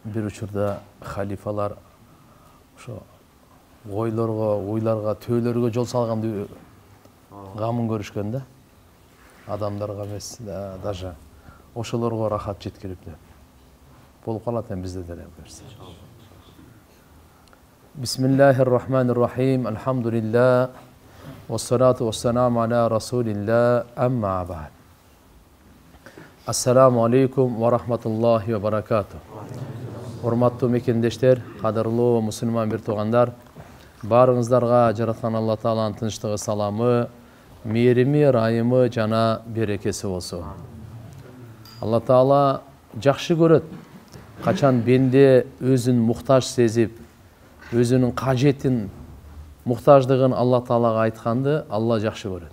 бир учурда халифалар ошо уйларга, төөлөргө жол салганды камын көрүшкөн да. Адамдарга эмес, даже ошолорго рахат жеткирип деп. Болуп калат эми бизде деле берсе. Бисмиллахир-рахманир-рахим. Алхамдулилlah. Вассалату вассаламу аля расулилlah. Амма ба'д. Ассаламу алейкум ва рахматуллахи ва баракату. Урматтуу мекендештер, кадырлуу мусулман бир туугандар, баарыңыздарга жараткан Алла Тааланын тынчтыгы, саламы, мээрими, ырайымы жана берекеси болсун. Алла Таала жакшы көрөт. Качан бенде өзүн муктаж сезип, өзүнүн кажетин, муктаждыгын Алла Таалага айтканды Алла жакшы көрөт.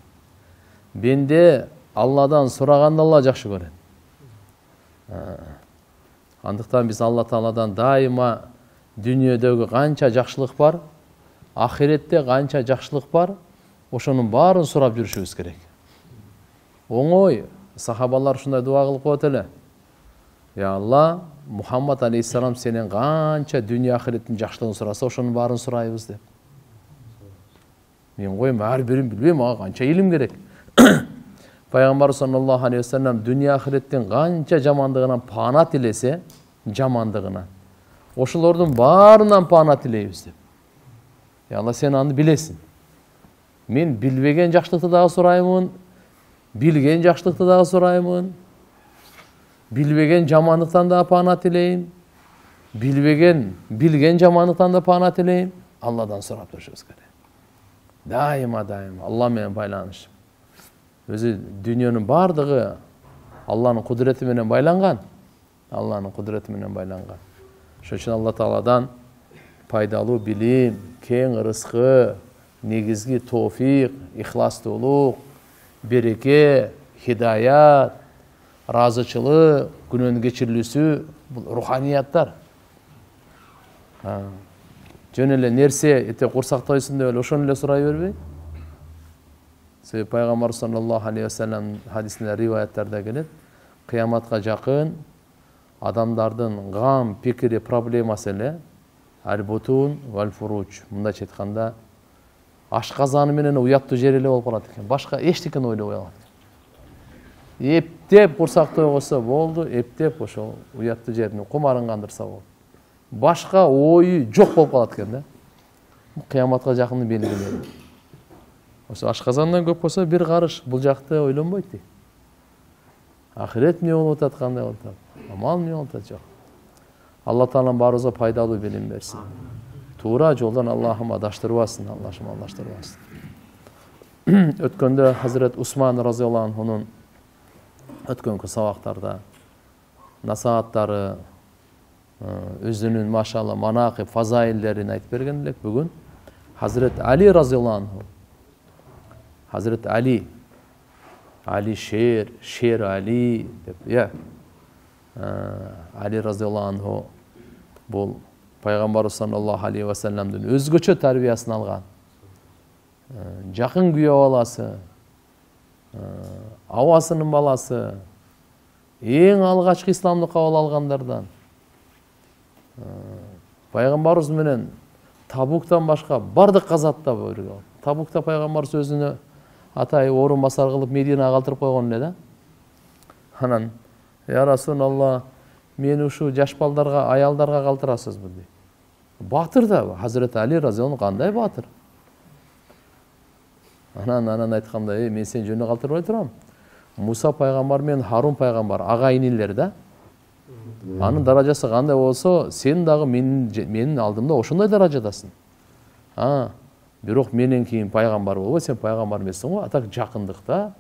Бенде Алладан сураганды Алла жакшы көрөт. Андыктан биз Алла Тааладан дайыма дүйнөдөгү канча жакшылык бар, ахиретте канча жакшылык бар, ошонун баарын сурап жүрүшүбүз керек. Оңой, сахабалар ушундай дуа кылып коет эле. Я Алла, Мухаммад алейхиссалам сенен канча дүйнө ахиреттин жакшылыгын сураса, ошонун баарын сурайбыз деп. Мен коем, ар бирин билбейм, ага канча илим керек. Пайгамбар саллаллаху алейхи ва саллям дүйнө ахиреттин канча жамандыгынан пана тилесе, жамандыгынан, ошолордун баарынан пана тилейбиз деп. Я Алла, сен аны билесиң. Мен билбеген жакшылыкты дагы сураймын, билген жакшылыкты дагы сураймын, билбеген жамандыктан да пана тилейм, билген жамандыктан да пана тилейм. Алладан сурап жүрүшүбүз керек. Дайыма Алла менен байланыш. Өзү дүйнөнүн бардыгы Алланын кудурети менен байланган. Алланын кудурети менен байланган. Ошон үчүн Алла Тааладан пайдалуу билим, кең ырыскы, негизги тофик, ихластуулук, береке, хидаят, разычылык, күнөөнүн кечирилүүсү, бул руханияттар. Жөн эле нерсе эте курсак тойсун деп эле ошону эле сурай бербей. Себеби Пайгамбар саллаллаху алейхи ва саллям хадисинде, риваяттарда келет, кыяматка жакын адамдардын гам, пикири, проблемасы эле аль-бутун валь-фуруч. Мындайча айтканда, ашказаны менен уяттуу жери эле болуп калат экен. Башка эчтекени ойлобой калат. Эптеп курсак тойгосо болду, эптеп ошол уяттуу жерин кумарын кандырса болду. Башка ою жок болуп калат экен да. Кыяматка жакындын белгилери. Ошо ашказандан көп болсо бир карыш бул жакты ойлонбойт дейт. Ахирет эмне болуп атат, кандай болуп атат? Амал эмне болуп атат, жок. Алла Таалам баарыбызга пайдалуу билим берсин. Туура жолдон Аллахым адаштырбасын, Аллахым адаштырбасын. Өткөндө Хазрет Усман разыяллаху анхунун өткөнкү сабактарда насааттары, өзүнүн машалла манакып, фазаилдерин айтып берген элек. Бүгүн Хазрет Али разыяллаху анху, Хазрет Али шер Али деп, Али разыяллаху анху бул Пайгамбар саллаллаху алейхи ва салламдын өзгөчө тарбиясын алган, жакын күйөө баласы, абасынын баласы, эң алгачкы исламды кабыл алгандардан. Пайгамбарыбыз менен Табуктан башка бардык казатта бирге болду. Табукта Пайгамбарыбыз өзүнө атай орун басар кылып Мединага калтырып койгон эле да. Анан, я Расулалла, мени ушу жаш балдарга, аялдарга калтырасызбы дейт. Батыр да, Хазрет Али разыяллаху кандай батыр. Анан айткандай, мен сени жөнү калтырбай турам. Муса пайгамбар менен Харун пайгамбар ага инилер да. Анын даражасы кандай болсо, сен дагы менин алдымда ошондой даражадасың. Бирок менен кийин пайгамбар болбой, сен пайгамбар эмессиң го, атак жакындыкта,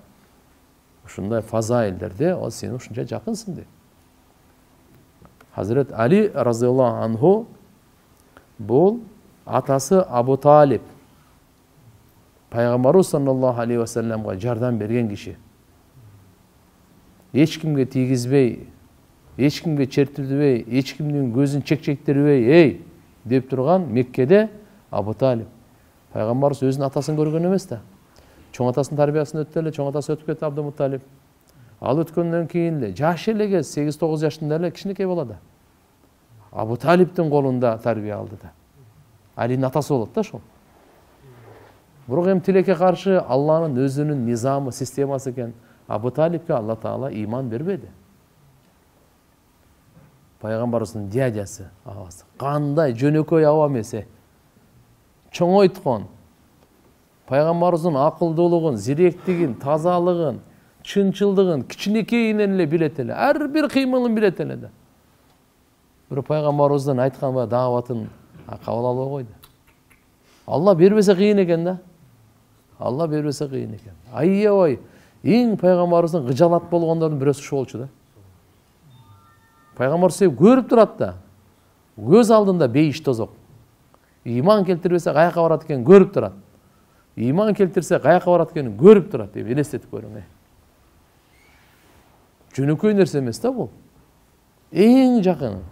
ушундай фазаилдерде ал сен ушунча жакынсың дейт. Хазрет Али разыяллаху анху бул атасы Абу Талиб, Пайгамбарыбыз саллаллаху алейхи ва салламга жардам берген киши. Эч кимге тийгизбей, эч кимге чертилбей, эч кимдин көзүн чекчектирбей, деп турган Меккеде Абу Талиб. Пайгамбарыбыз өзүнүн атасын көргөн эмес да. Чоң атасынын тарбиясын өттү эле, чоң атасы өтүп кетти Абдумутталип. Ал өткөндөн кийин эле жаш эле 8-9 жаштында эле кичинекей бала да. Абу Талиптин колунда тарбия алды да. Алинин атасы болот да ошол. Бирок эми тилекке каршы Алланын өзүнүн низамы, системасы экен. Абу Талипке Алла Таала иман бербеди. Пайгамбарыбыздын дядясы, агасы. Кандай жөнөкөй аба эмесе. Чоңойткон. Пайгамбарыбыздын акылдуулугун, зиректигин, тазалыгын, чынчылдыгын кичинекейинен эле билет эле. Ар бир кыймылын билет эле да. Бирок пайгамбарыбыздын айткан дааватын кабыл албай койду. Алла бербесе кыйын экен да. Алла бербесе кыйын экен. Аябай эң пайгамбарыбыздын кыжалат болгондордун бирөөсү ушул болчу да. Пайгамбар көрүп турат да. Көз алдында бейиш тозок. Иман келтирбесе каяка барат экенин көрүп турат. Иман келтирсе каяка барат экенин көрүп турат деп элестетип көрүң. Жөнөкөй нерсе эмес да бул. Эң жакын.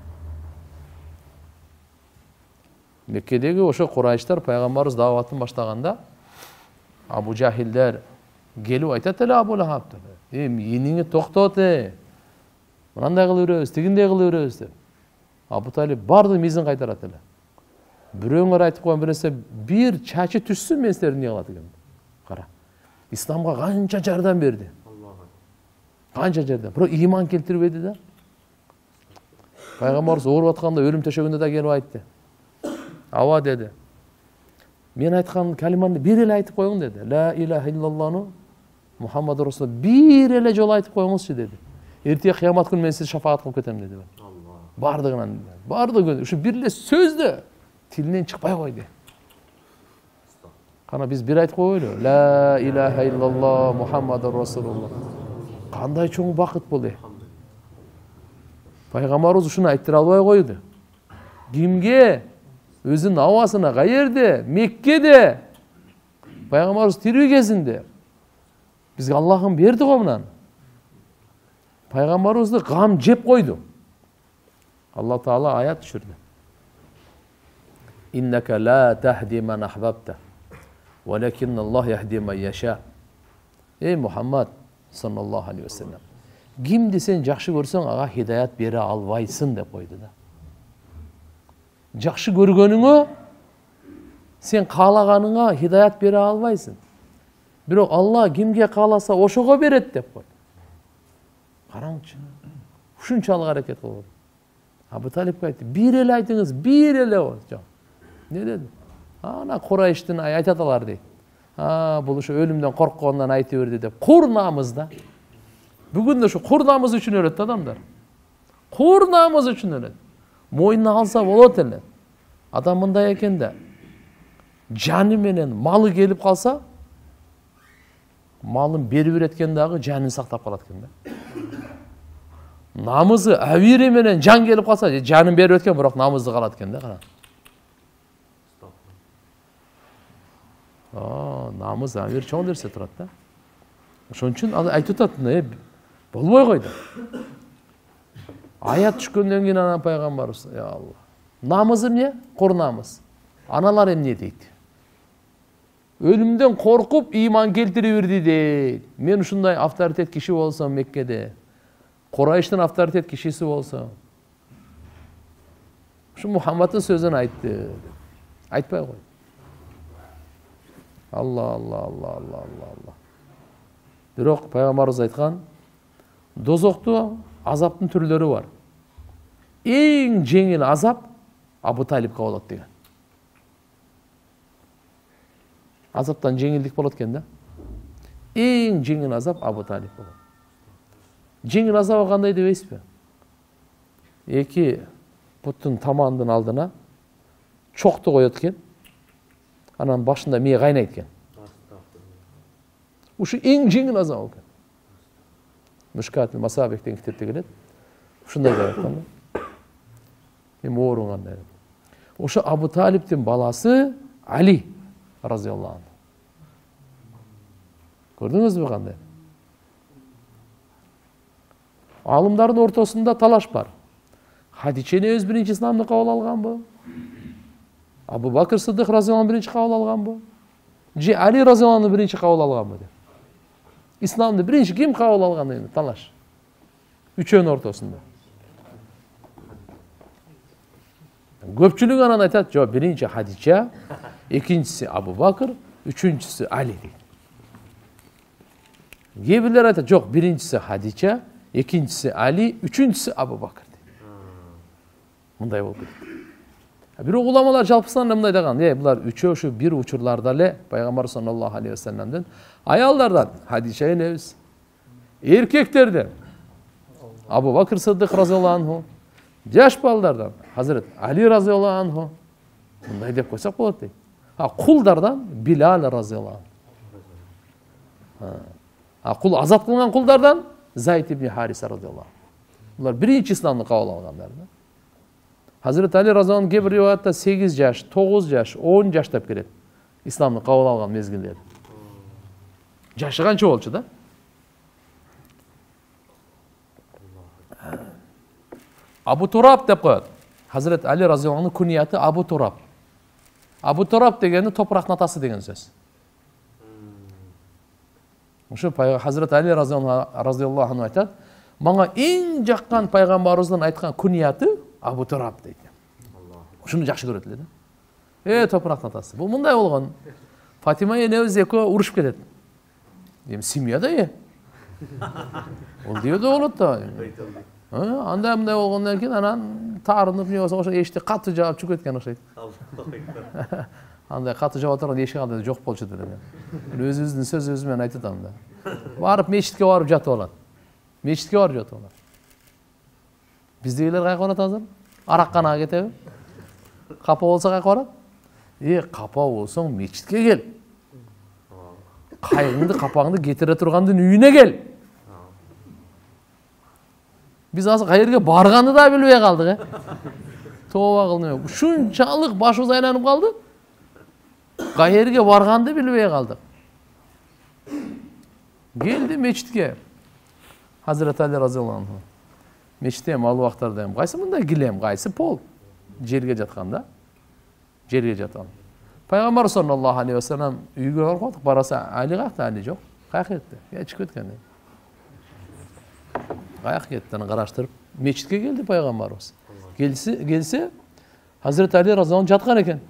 Меккедеги ошо Курайштар пайгамбарыбыз дааватын баштаганда Абу Жахилдер келип айтат эле Абу Лахаб. Мениңи токтот мынандай кылып беребиз, тигиндей кылып беребиз деп. Абу Талип бардык мизин кайтарат эле. Бирөөңөр айтып койгон бир нерсе, бир чачы түшсүн мен силерди эмне кылат экен. Кара. Исламга канча жардам берди. Канча жардам. Бирок иман келтирбеди да. Пайгамбарыбыз ооруп атканда өлүм төшөгүндө да келип айтты. Ава деди. Мен айткан калиманы бир эле айтып коюң деди. Ла илаха иллаллаху Мухаммаду Расул бир эле жолу айтып коюңузчу деди. Эртең кыямат күнү мен сизди шафаат кылып кетем деди. Бардыгынан, бардыгы ушу бир эле сөздө тилинен чыкпай койду. Кана биз бир айтып коелу. Ла илаха иллаллах Мухаммаду Расулуллах. Кандай чоң бакыт бул. Пайгамбарыбыз ушуну айттыра албай койду. Кимге? Өзүнүн абасына каерде? Меккеде. Пайгамбарыбыз тирүү кезинде. Бизге Аллахым берди го мынан. Пайгамбарыбызды гам жеп койду. Алла Таала аят түшүрдү. Иннака ла тахди ман ахбабта, валакин Аллах яхди ман яша. Эй Мухаммад саллаллаху алейхи ва саллям. Кимди сен жакшы көрсөң, ага хидаят бере албайсың деп койду да. Жакшы көргөнүңө сен каалаганыңа хидаят бере албайсың. Бирок Алла кимге кааласа ошого берет деп койду. Караңчы. Ушунчалык аракет кылып. Абу Талипке айтты, бир эле айтыңыз, бир эле болчу. Не деди? Ана Курайштын айтат алар дейт. Бул ушу өлүмдөн корккондон айтып берди деп. Кур намыз да. Бүгүн ушу кур намыз үчүн өлөт адамдар. Кур намыз үчүн өлөт. Мойнуна алса болот эле. Адам мындай экен да. Жаны менен малы келип калса, малын берип береткен дагы жанын сактап калат экен да. Намызы авири менен жан келип калса, жанын берип өткөн, бирок намызды калат экен да, кара. Намыз авир чоң нерсе турат да. Ошон үчүн айтып атат, болбой койду. Аят түшкөндөн кийин ана пайгамбарыбыз, я Алла. Намыз эмне? Кур намыз. Аналар эмне дейт? Өлүмдөн коркуп иман келтире берди дейт. Мен ушундай авторитет киши болсом Меккеде, Курайштын авторитет кишиси болсом, ушу Мухаммадтын сөзүн айтты. Айтпай кой. Алла. Бирок пайгамбарыбыз айткан, дозокту азаптын түрлөрү бар. Эң жеңил азап Абу Талипке болот деген. Азаптан жеңилдик болот экен да. Эң жеңил азап Абу Талип болот. Жеңил азабы кандай дебейсизби? Эки буттун тамандын алдына чокту коет экен. Анан башында мээ кайнайт экен. Ушу эң жеңил азап экен. Мушкатыл Масабик деген китепте келет. Ушундай деп айткан да. Эми оорун кандай. Ошо Абу Талиптин баласы Али разияллаху анху. Көрдүңүзбү кандай? Алымдардын ортосунда талаш бар. Хадичени өз биринчи исламды кабыл алганбы? Абу Бакыр Сыдык разияллаху анху биринчи кабыл алганбы? Же Али разияллаху анху биринчи кабыл алганбы деп. İslam'da birinci kim kabul alganıydı? Talaş. Üçünün ortasında. Көпчүлүк анан айтат, жок, биринчи Хадича, экинчиси Абу Бакыр, үчүнчүсү Али дейт. Кээ бирлер айтат, жок, биринчиси Хадича, экинчиси Али, үчүнчүсү Абу Бакыр дейт. Мындай болуп кетет. Бирок уламалар жалпысынан мындай деган, булар үчөө ушу бир учурларда эле пайгамбар саллаллаху алейхи вассаламдын аялдардан Хадича энебиз, эркектерден Абу Бакыр Сыддык разыяллаху анху, жаш балдардан Хазрет Али разыяллаху анху, мындай деп койсок болот дейт. Кулдардан Билал разыяллаху анху. Кул азат кылган кулдардан Зайд ибн Хариса разыяллаху анху. Булар биринчи исламды кабыл алгандар. Hazreti Ali razıyallahu anh bir rivayatta 8 yaş, 9 yaş, 10 yaş деп келет. İslamны кабыл алган мезгилдер. Жашы канча болчу да? Абу Тураб деп коет. Hazreti Ali razıyallahu anh'ın kunyatı Abu Turab. Abu Turab degени топурактын атасы деген сөз. Ошо Hazreti Ali razıyallahu anh айтат, мага эң жаккан пайгамбарыбыздын айткан kunyatı Abu Turab deydi. Şunu жақсы көрөт эле да. Топурактын атасы. Бул мындай болгон. Фатима энебиз экөө урушуп кетет. Эми семьяда Ол дүйөдө болот да. Анда мындай болгондон кийин анан таарынып не болсо ошо эшикти катуу жаап чыгып кеткен окшойт. Андай катуу жаап отурган эшик анда жок болчу деп. Өзүбүздүн сөзүбүз менен айтып атам да. Барып мечитке барып жатып алат. Мечитке барып жатып алат. Биздегилер кайка барат азыр? Аракканага кетеби? Капа болсо кайка барат? Капа болсоң мечитке кел. Кайгыңды, капаңды кетире тургандын үйүнө кел. Биз азыр кайерге барганды да билбей калдык, Тооба кылдым. Ушунчалык башыбыз айланып калды. Кайерге барганды билбей калдык. Келди мечитке. Hazreti Ali razıyallahu anh. Мечитте ал убактарда кайсы мындай килем, кайсы пол жерге жатканда. Жерге жаткан. Пайгамбар саллаллаху алейхи вассалам үйгө барып калдык. Бараса Али кайда? Али жок. Кайка кетти? Чыгып кеткен. Кайка кеттин караштырып, мечитке келди пайгамбарыбыз. Келсе, Hazreti Ali razıyallahu anh жаткан экен.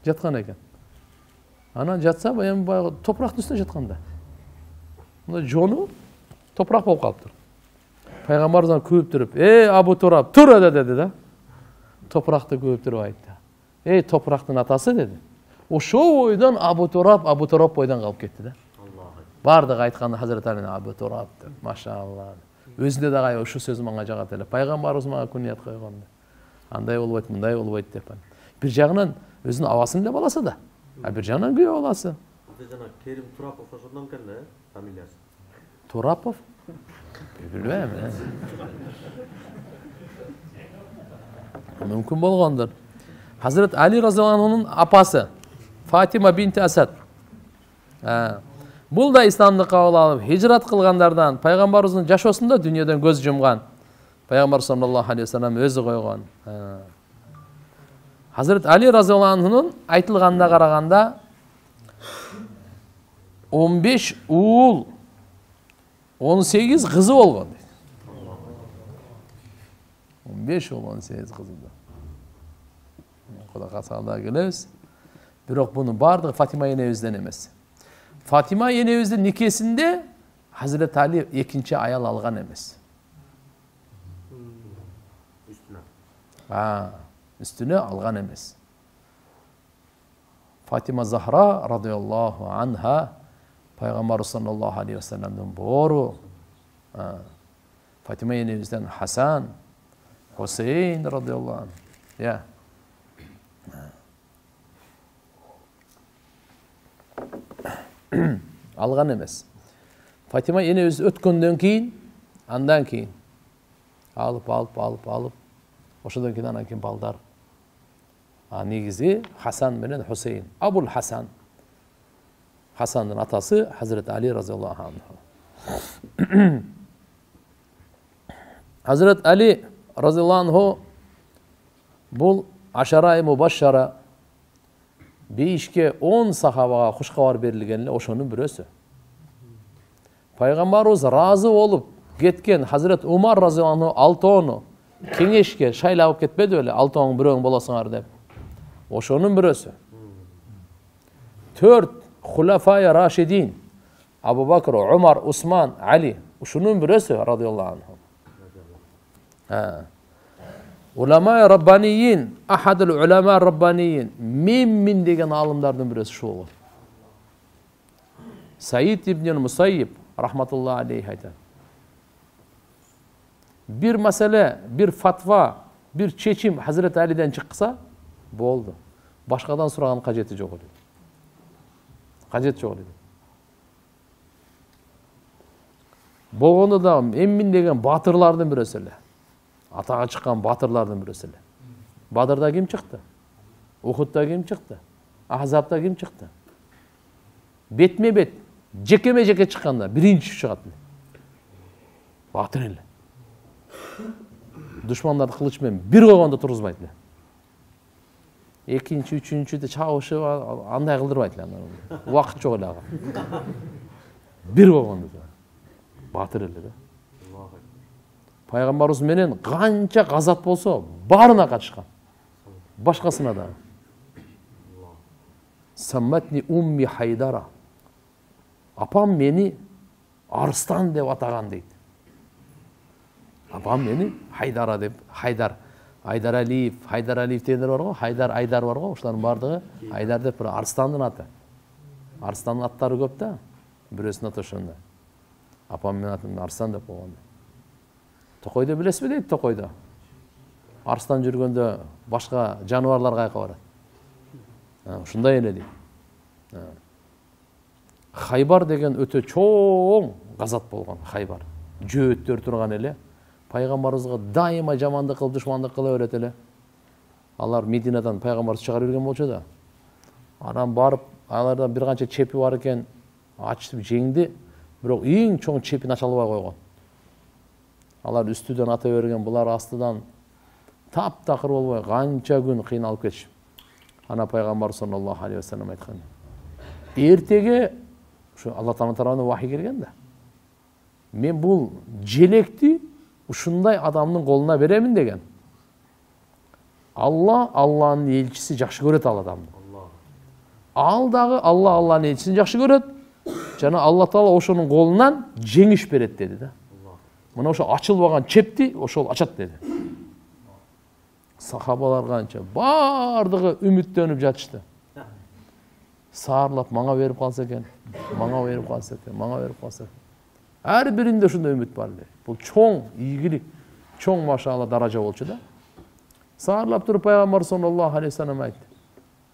Жаткан экен. Анан жатса, баягы топурактын үстүнө жатканда. Мына жону топурак болуп калыптыр. Пайгамбарыбыздан күбүп туруп, Абу Тураб, тур деди да. Топуракты күбүп туруп айтты. Топурактын атасы деди. Ошо бойдон Абу Тураб бойдон калып кетти да. Бардык айтканда Hazreti Ali Абу Тураб деп, машалла. Өзүндө дагы ошо сөз мага жагат эле. Пайгамбарыбыз мага күнүят койгон. Андай болбойт, мындай болбойт деп. Бир жагынан өзүнүн абасын эле баласы да. Бир жагынан күйөө баласы. Жана Керим Турапов ошондон экен да, фамилиясы. Турапов? Билбейм. Мүмкүн болгондур. Hazreti Ali razıyallahu anh'ın apası Fatima binti Asad. Бул да исламды кабыл алып, хижрат кылгандардан, пайгамбарыбыздын жашоосунда дүйнөдөн көз жумган. Пайгамбар саллаллаху алейхи вассалам өзү койгон. Hazreti Ali razıyallahu anh'ın айтылганда караганда 15 уул, 18 кызы болгон. 15 уул, 18 кызы да. Кудай касалда келебиз. Бирок бунун бардыгы Фатима энебизден эмес. Фатима энебиздин никесинде Hazreti Ali экинчи аял алган эмес. Üstüne algan emez. Fatima Zahra radıyallahu anha Peygamber sallallahu aleyhi ve sellem'den boru. Fatima yenimizden Hasan, Hüseyin radıyallahu anh. Ya. Algan emez. Fatima yenimiz ötkünden keyin, andan keyin alıp Oşodan keyin anan keyin balдар. Negizi Hasan menен Hüseyin. Abul Hasan. Hasan'ın atası Hazreti Ali radıyallahu anh. Hazreti Ali radıyallahu anh bul aşara-i mubaşşara 5-10 sahabaga хушкабар берилген эле ошонун бирөөсү. Пайгамбарыбыз разы болуп кеткен Hazreti Umar radıyallahu anh 6-10 кеңешке шайлап кетпеді беле, алтауың бирөөң болосуңар деп. Ошонун бирөөсү. 4 хулафай рашидин. Абу Бакр, Умар, Усман, Али. Ушунун бирөөсү радиаллаху анхум. Улама раббаниин, ахадул улама раббаниин. Мин деген алымдардын бирөөсү ушу болгон. Саид ибн Мусайиб рахматуллахи алейхи айтат. Bir mesele, bir fatva, bir çeçim Hazreti Ali'den çıksa boldu. Başkadan sorağın kaceti yok oluyor. Kacet yok oluyor. Bolğonda da emmin degen batırlardan birisi ele. Atağa çıkan batırlardan birisi ele. Badır'da kim çıktı? Uhud'da kim çıktı? Ahzab'da kim çıktı? Betme bet, cekeme ceke çıkanda birinci çıkarttı. Batır ele. Düşmanları kılıçmen bir koğanda turuzbaydı. Ekinci, üçüncü de çavuşu anday kıldırbaydı. Vakit çok öyle. Bir koğanda da. Batır ele de. Peygamberimiz menen kança gazat bolsa barına kaçkan. Başkasına da. Sammatni ummi Haydara. Apam beni Arslan deb atagan deydi. Apam beni Haydara deb, Haydar Aliyev denilir var go, Aydar var go, uşların bardığı Haydar deb bir Arslan'ın atı. Arslan'ın atları köp da, birösünün atı şunda. Apam men atım Arslan deb koygan. Tokoyda bilesizmi deydi Tokoyda. Arslan жүргөндө başka janavarlar kayka barat. Şunday ele deydi. Haybar degen öte çoğun gazat bolgan Haybar. Jööттөр turgan ele. Peygamberimizge daima jamandyk kılıp düşmandyk kıla öğret ele. Alар Medinadan Peygamberimiz çıkarıp bergen bolчу da. Adam barıp alardan bir kança çepi var eken açtı jеңди. Bирок эң чоң çepin aça alбай койгон. Алар üstüden ata bergen, bular astıdan tap-takır bolбой kança gün kıynalıp ketişip. Ana Peygamber sallallahu aleyhi ve sellem aytkan. Ertege şu Allah Teala tarafından vahiy kelgen de. Men bul jelekti ушундай адамдын колуна беремин деген. Allah'ın elçisi жакшы көрөт ал адамды. Ал дагы Allah'ın elçisini жакшы көрөт. Жана Allah Teala ошонун колунан жеңиш берет деди да. Мына ошо ачылбаган чепти ошол ачат деди. Сахабалар канча бардыгы үмүттөнүп жатышты. Саарлап мага берип калса экен, мага берип калса экен, мага берип калса экен. Her birinde şunda ümit var. Bu çoğun ilgilik, çoğun maşallah daraca bolçu da. Sağırlap durup Peygamber sallallahu aleyhi ve sellem aytdı.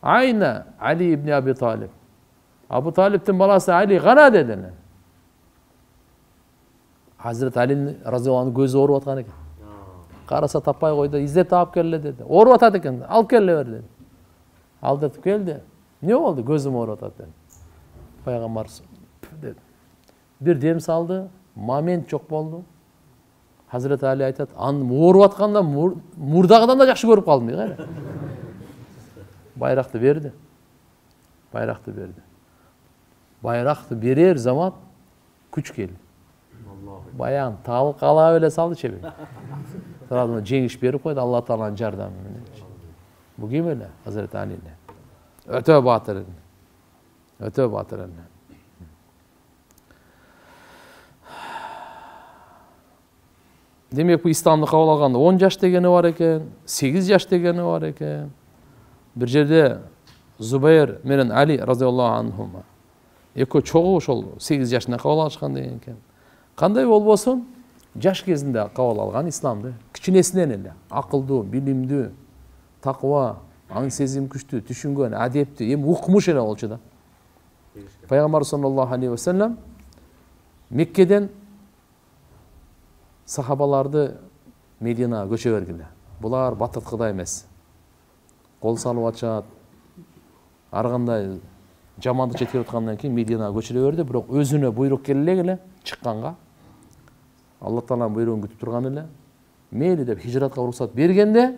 Ayna Ali ibn Abi Talib. Abu Talib'tin balası Ali gana dediler. Hazreti Ali radıyallahu anh gözü orup atkan eken. Karasa tapay koydu, izzet alıp kelle dedi. Orup atat eken, al kelle ver dedi. Aldırtıp geldi. Ne oldu? Gözüm orup atat dedi. Peygamber dedi. Bir dem saldı, moment çok boldu. Hazreti Ali aytat, orup atkanda murdagıdan da jakşı görüp kalmıyor. Bayraktı verdi. Bayraktı verdi. Bayraktı berer zaman güç geldi. Bayan tağıl kala öyle saldı çebi. Sonra jengiş berip koydu Allah Teala'nın jardamı. Bu kim öyle? Hazreti Ali ile. Öte batırın. Öte batırın. Demek bu İslam'da kabul alganda 10 yaş degeni var eken, 8 yaş degeni var eken. Bir jerde Zubayr menen Ali radıyallahu anhuma. Eko çoğu ошол 8 yaşında kabul alışkan degen eken. Kanday bolbosun, yaş kezinde kabul algan İslam'dı. Kiçinesinden ele, akıldı, bilimdi, takva, aң sezim күчтүү, түшүнгөн, адепти, эми укмуш эле болчу да. Peygamber sallallahu aleyhi ve sellem Mekke'den sahabalardı Medina göçe bergilе. Bular batırtkıda emес. Kol salıp atышат. Ар кандай жаманды четкирип аткандан кийин Медина көчүрө берди, бирок өзүнө буйрук келе чыкканга Алла Тааланын буйругун күтүп турган эле. Мейли деп хижратка уруксат бергенде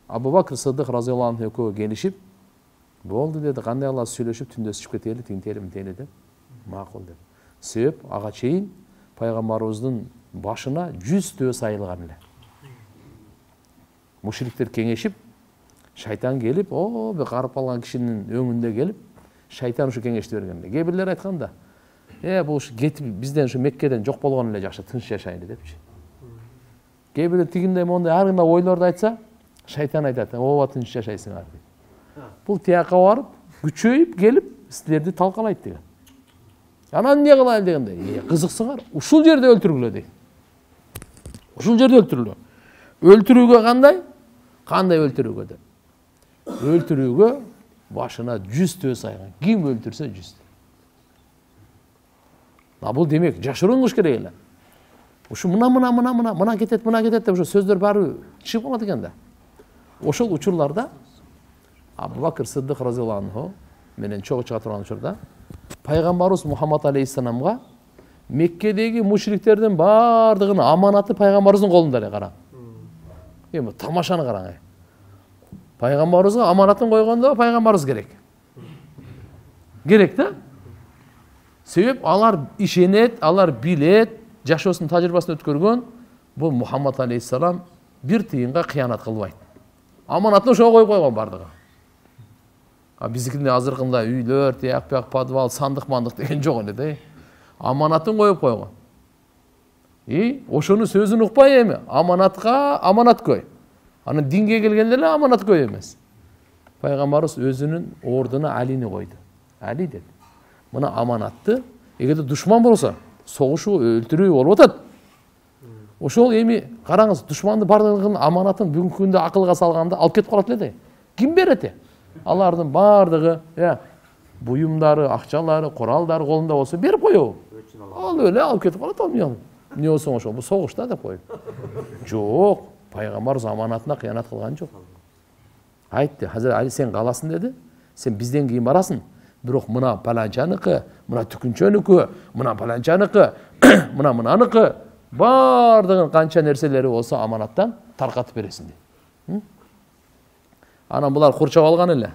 Абу Бакр Сыддык разыяллаху анху экөө келишип, болду деди, кандай Алла сүйлөшүп түндөсүп кетели, тинтели деп. Макул деп. Себеп ага чейин Пайгамбарыбыздын башына 100 төс айылган эле. Müşriktер kеңешip, шайтан келип, о, бе карып калган кишинин өңүндө келип, шайтан ушу кеңешти бергенде. Кээ бирлер айтканда, бул ушу кетип бизден ушу Меккеден жок болгон эле жакшы, тынч жашайлы депчи. Кээ бирлер тигиндей мондай ар кандай ойлорду айтса, шайтан айтат, ооба тынч жашайсыңар дейт. Бул тияка барып, күчөйүп келип, силерди талкалайт деген. Анан эмне кылайлы дегенде, кызыксыңар, ушул жерде өлтүргүлө дейт. Ушул жерде өлтүрүлө. Өлтүрүүгө кандай? Кандай өлтүрүүгө деп. Өлтүрүүгө башына 100 төө сайган. Ким өлтүрсө 100. Бул демек жашыруун кылыш керек эле. Ушу мына кетет деп ушу сөздөр баары чыгып калат экен да. Ошол учурларда Абу Бакыр Сыддык разыяллаху анху менен чогуу чыга турган учурда пайгамбарыбыз Мухаммад алейхиссаламга Меккедеги мушриктердин баардыгынын аманаты пайгамбарыбыздын колунда эле караң. Эми тамашаны караң. Пайгамбарыбызга аманатын койгондо пайгамбарыбыз керек. Керек да? Себеп алар ишенет, алар билет, жашоосунун тажрыйбасын өткөргөн, бул Мухаммад алейхиссалам бир тыйынга кыянат кылбайт. Аманатын ошого коюп койгон бардыгы. Биздикинде азыркында үйлөр, тияк-пияк, подвал, сандык-мандык деген жок эле да. Аманатын коюп койгон. Ошонун сөзүн укпай эми, аманатка аманат кой. Анан динге келгенде эле аманат кой эмес. Пайгамбарыбыз өзүнүн ордуна Алини койду. Али деп. Мына аманатты, эгерде душман болсо, согушуу, өлтүрүү болуп атат. Ошол эми караңыз, душманды бардыгын аманатын бүгүнкү күндө акылга салганда алып кетип калат эле да. Ким берет? Алардын бардыгы, буюмдары, акчалары, куралдары колунда болсо берип коебу. Ал эле алып кетип калат, ал эмне болсо ошол, бул согуш да деп коюп. Жок, пайгамбарыбыз аманатына кыянат кылган жок. Айтты, Хазирет Али сен каласың деди. Сен бизден кийин барасың. Бирок мына паланчаныкы, мына түкүнчөнүкү, мына паланчаныкы, мына мынаныкы бардыгын канча нерселери болсо аманаттан таркатып бересиң дейт. Анан булар курчап алган эле.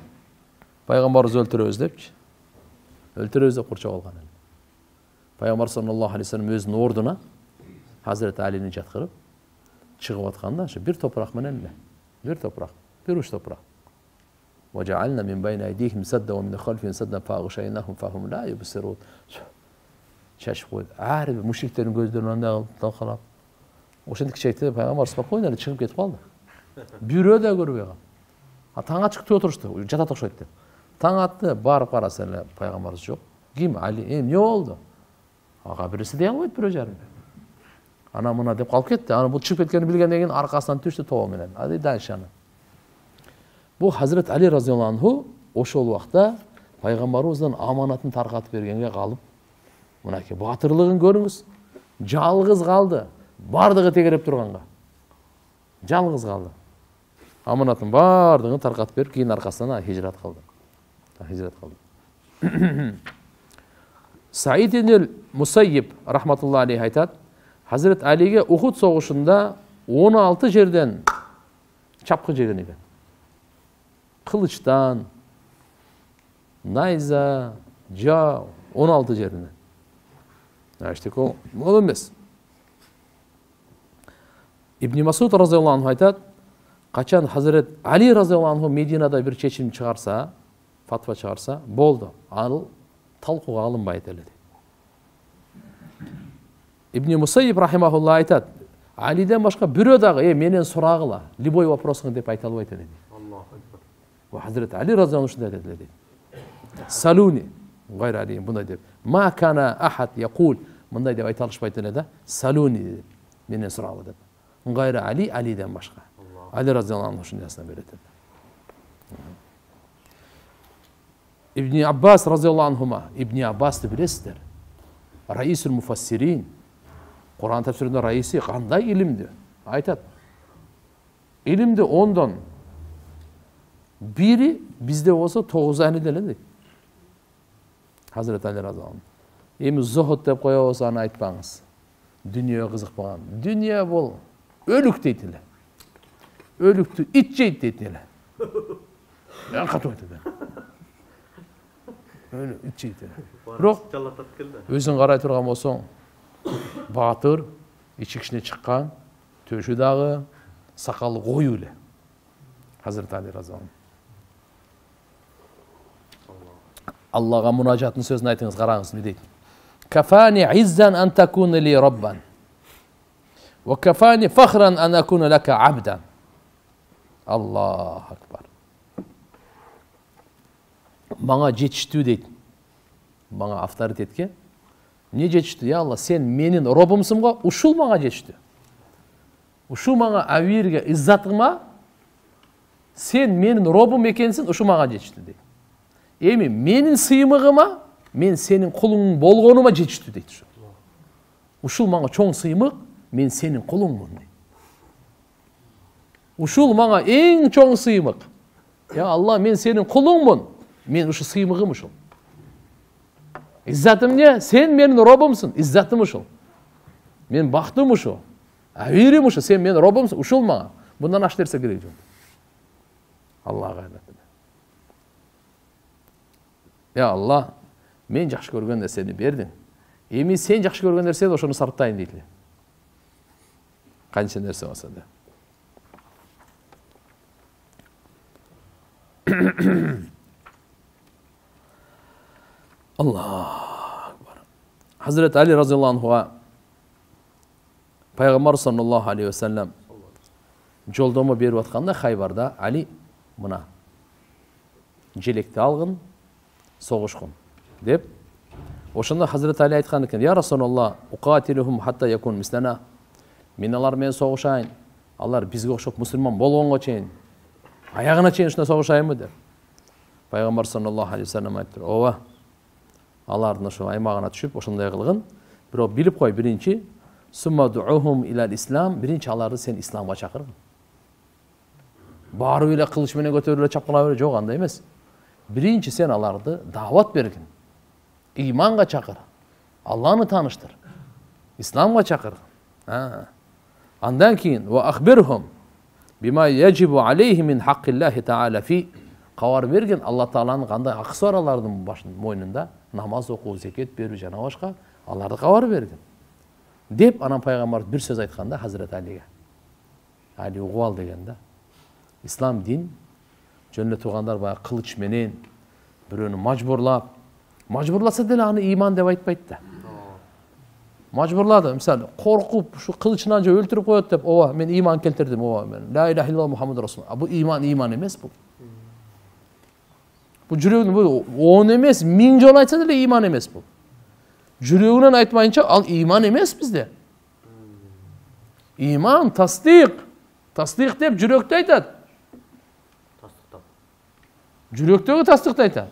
Пайгамбарыбыз өлтүрөбүз депчи. Өлтүрөбүз деп курчап алган эле. Пайгамбар саллаллаху алейхи вассалам өзүнүн ордуна Хазирет Алини жаткырып чыгып атканда, ошо бир топурак менен эле. Бир топурак, бир уч топурак. وجعلنا من بين أيديهم سدا ومن خلفهم سدا فأغشيناهم فهم لا يبصرون. Чачып койду. Ар бир мушриктердин көздөрүн андай талкалап. Ошентип айтты, пайгамбар спокойно эле чыгып кетип калды. Бирөө да көрбөй калды. Таң ачык күтүп отурушту, жатат окшойт деп. Таң атты, барып караса эле пайгамбарыбыз жок. Ким? Али. Эмне болду? Ага бириси дей албайт бирөө жарым. Ана мына деп калып кетти. Аны бул чыгып кеткенин билгенден кийин аркасынан түштү тобо менен. Ады дайшаны. Бул Хазирет Али разыяллаху анху ошол убакта пайгамбарыбыздын аманатын таркатып бергенге калып, мынакей батырлыгын көрүңүз. Жалгыз калды. Бардыгы тегереп турганга. Жалгыз калды. Аманатын бардыгын таркатып берип, кийин аркасынан хижрат кылды. Саид ибн Мусаййиб рахматуллахи алейхи айтат, Хазирет Алиге Ухуд согушунда 16 жерден чапкы жеген экен. Кылычтан, найза, жау, 16 жеринен. Аштеко, мол эмес. Ибн Масуд разыяллаху анху айтат, качан Хазирет Али разыяллаху анху Мединада бир чечим чыгарса, фатва чыгарса, болду. Ал талкууга алынбайт эле. Ибн Мусаййиб рахимахуллах айтат, Алиден башка бирөө дагы менен сурагыла, любой вопросуңду деп айта албайт эле. Ва Хазирет Али разыяллаху анху ушундай деди. Салуни, гайр Али мындай деп. Ма кана ахад якул, мындай деп айта алышпайт эле да. Салуни деп, менен сурагыла деп. Гайр Али, Алиден башка. Али разыяллаху анху ушундай jasna берет. Ибн Аббас разыяллаху анхума, Ибн Аббасты билесиздер. Раисул муфассирин. Кур'ан тafsirinde раиси кандай илимди? Айтат. Илимди 10дон бири бизде болсо 9 анide эле дейт. Хазирет Али разыяллаху анху. Эми зохот деп коебуз, аны айтпаңыз. Дүнүйө кызыкпаган. Дүнүйө бул өлүк дейт эле. Өлүктү ит жейт дейт эле. Катып айтат. Өлүк ит жейт эле. Бирок өзүң карай турган болсоң, баатыр, ичи кичине чыккан, төшү дагы, сакалы коюу эле. Hazreti Ali разияллаху Аллаға мунажатын сөзін айтыңыз, қараңыз не дейді. Кафани иззан ан такуна ли раббан. Ва кафани фахран ан акуна лака абдан. Аллаху акбар. Маңа жетіштүү дейді. Маңа авторитетке. Не жетіштүү? Я Алла, сен менің робымсың ғой, ушул маңа жетіштүү. Ушул маңа авирге иззатыңма, сен менің робым екенсің, ушул маңа жетіштүү дейді. Эми менің сыймығыма, мен сенің құлың болғаныма жетіштүү дейді. Ушул маңа чоң сыймық, мен сенің құлыңмын дейді. Ушул маңа ең чоң сыймық. Я Алла, мен сенің құлыңмын, мен ушу сыймығым ушул. İzzatım ne? Sen benim robumsun. İzzatım uşul. Men baktım uşul. Avirim uşul. Sen benim robumsun. Uşul bana. Bundan aç derse gerek yok. Allah'a gayret. Ya Allah, men жақшы көрген нәрсені бердің. Эми сен жақшы көрген нәрсе ошону сарптайын дейді. Қанша нәрсе болса да. Allah akbar. Hazreti Ali razıyallahu anhu'a Peygamber sallallahu aleyhi ve sellem жолдомо берип атканда Хайбарда Али мына желекти алгын, согушкун деп. Ошондо Hazreti Ali айткан экен: "Я Расулаллах, уqatiluhum hatta yakun mislana." Мен алар менен согушайын. Алар бизге окшоп мусулман болгонго чейин, аягына чейин ушундай согушайынбы деп. Пайгамбар саллаллаху алейхи ва саллям айтты: "Ооба. Алардын ошо аймагына түшүп, ошондой кылгын. Бирок билип кой, биринчи, сумма дуухум илал ислам, биринчи аларды сен исламга чакыргын. Барып эле кылыч менен көтөрүп эле чапкыла бере, жок, андай эмес. Биринчи сен аларды даават бергин. Иманга чакыр. Алланы тааныштыр. Исламга чакыр. Андан кийин ва ахбирхум бима яджибу алейхи мин хаккиллахи таала фи. Кабар берген Алла Тааланын кандай акысы бар алардын мойнунда, намаз окуу, зекет берүү жана башка, аларды кабар берген. Деп анан пайгамбар бир сөз айтканда Hazreti Ali'ге. Ali угуп ал деген да. Ислам дин жөн эле туугандар баягы кылыч менен бирөөнү мажбурласа деле аны иман деп айтпайт да. Мажбурлады, мисалы, коркуп, ушу кылычынан же өлтүрүп коет деп, ооба, мен иман келтирдим, ооба, мен ла иляха иллаллах Мухаммад расулуллах. Бул иман эмес бул. Бул жүрөгүнүн бул 10 эмес, 1000 жолу айтса деле иман эмес бул. Жүрөгүнөн айтмайынча ал иман эмес бизде. Иман тасдиқ. Тасдиқ деп жүрөктө айтат. Тастыктап. Жүрөктөгү тасдикти айтат.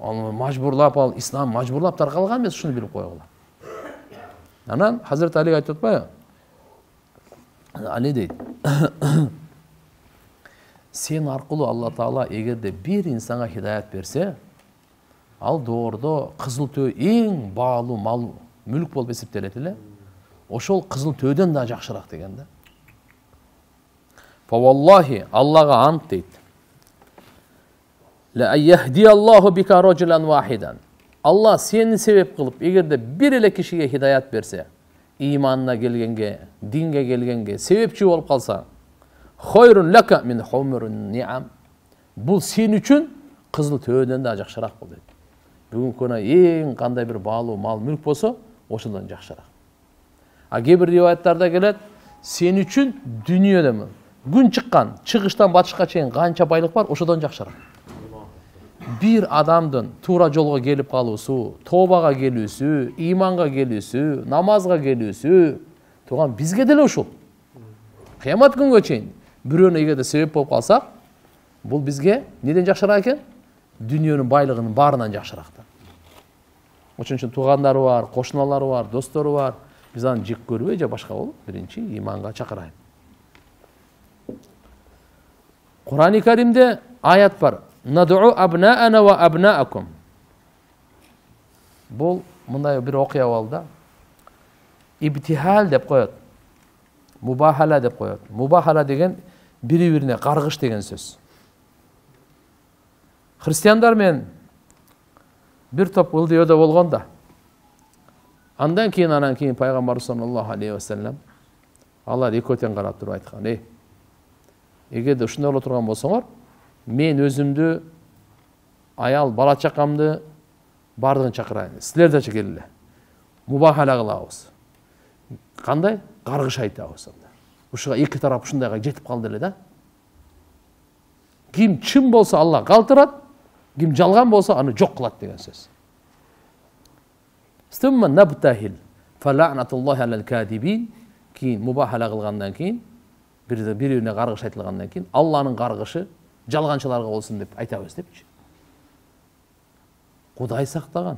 Ал мажбурлап, ал ислам мажбурлап таркалган эмес, ушуну билип койгула. Анан Hazreti Ali айтып атпайбы? Али дейт: "Сен аркылуу Алла Таала эгерде бир инсанга хидаят берсе, ал доордо кызыл төө эң баалуу мал, мүлк болуп эсептелет эле. Ошол кызыл төөдөн да жакшыраак" деген да. Фа валлахи, Аллага ант дейт. La yahdiyallahu bika rajulan wahidan. Allah seni sebep kılıp egerde bir ele kişiye hidayet berse, imanına gelgenge, dinge gelgenge sebepçi olup kalsa, hayrun laka min humurun ni'am. Bu sen üçün kızıl töveden daha jakşırak bolot. Bugün kona eң kандай bir bağlı mal mülk bolsa, oşundan jakşırak. Kebir rivayetlarda gelet, sen üçün dünyada mı? Gün çıkkan, çıkıştan batışka çeyin kança baylık var, oşudan jakşırak. Bir adamdın tuğra jolga gelip kalıyorsu, tobaga gelüsü, imanга gelüsü, namazga gelüsü, tuğan bizge dele uşul. Kıyamat günge çeyin büröne egerde sebep bolup kalsak, bul bizge neden jakşırak eken? Dünyanın baylığının barынан jakşıraktır. Oçun üçün tuğandары var, koşunalары var, dostları var. Biz аны жек көрбөй же башка болуп, биринчи иманга чакырайын. Kur'an-ı Kerim'de ayet var. Nad'u abna'ana ve abna'akum. Bol mындай bir okuya oldu. İbtihal dep koyat. Mubahala dep koyat. Mubahala degen biri-birine qargış degen söz. Hristiyanlar men bir top ıldıyoda bolganda. Andan keyin Peygamber sallallahu aleyhi ve sellem Алар эки өтен карап туруп айткан: эгерде ушундай боло турган болсоңор, мен өзүмдү, аял бала чакамды бардыгын чакырайын. Силер да келгиле. Мубахала кылабыз. Кандай? Каргыш айтабыз. Ушуга эки тарап ушундайга жетип калды эле да. Ким чын болсо Аллах калтырат, ким жалган болсо аны жок кылат деген сөз. Стумма набтахил фаланатуллахи алал кадибин. Кийин мубахала кылгандан кийин, бири-бирине каргыш айтылгандан кийин, Алланын каргышы жалганчыларга болсун деп айтабыз депчи. Кудай сактаган.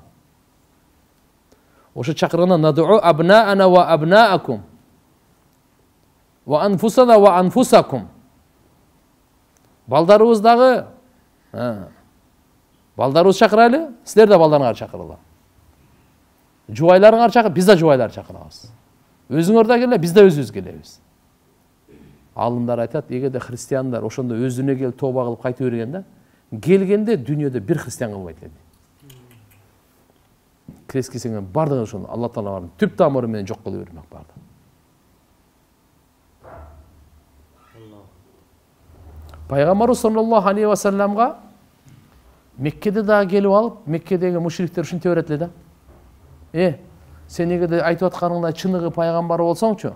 Ошо чакырганда надуу абнаана ва абнаакум ва анфусана ва анфусакум. Балдарыбыздагы балдарыбыз чакырайлы, силер да балдарыңарды чакыргыла. Жубайларыңарды чакыр, биз да жубайларды чакырабыз. Өзүңөр да келе, биз да өзүбүз келебиз. Алымдар айтат, эгерде христиандар ошондо өзүнө келип тоба кылып кайтып бергенде, келгенде дүйнөдө бир христиан калбайт экен. Крескесеңер бардыгы ошону Алла Тааланын түп тамыры менен жок кылып бермек барды. Пайгамбарыбыз саллаллаху алейхи ва салламга Меккеде да келип алып, Меккедеги мушриктер ушинтип берет эле да. Сен эгерде айтып атканыңдай чыныгы пайгамбар болсоңчу,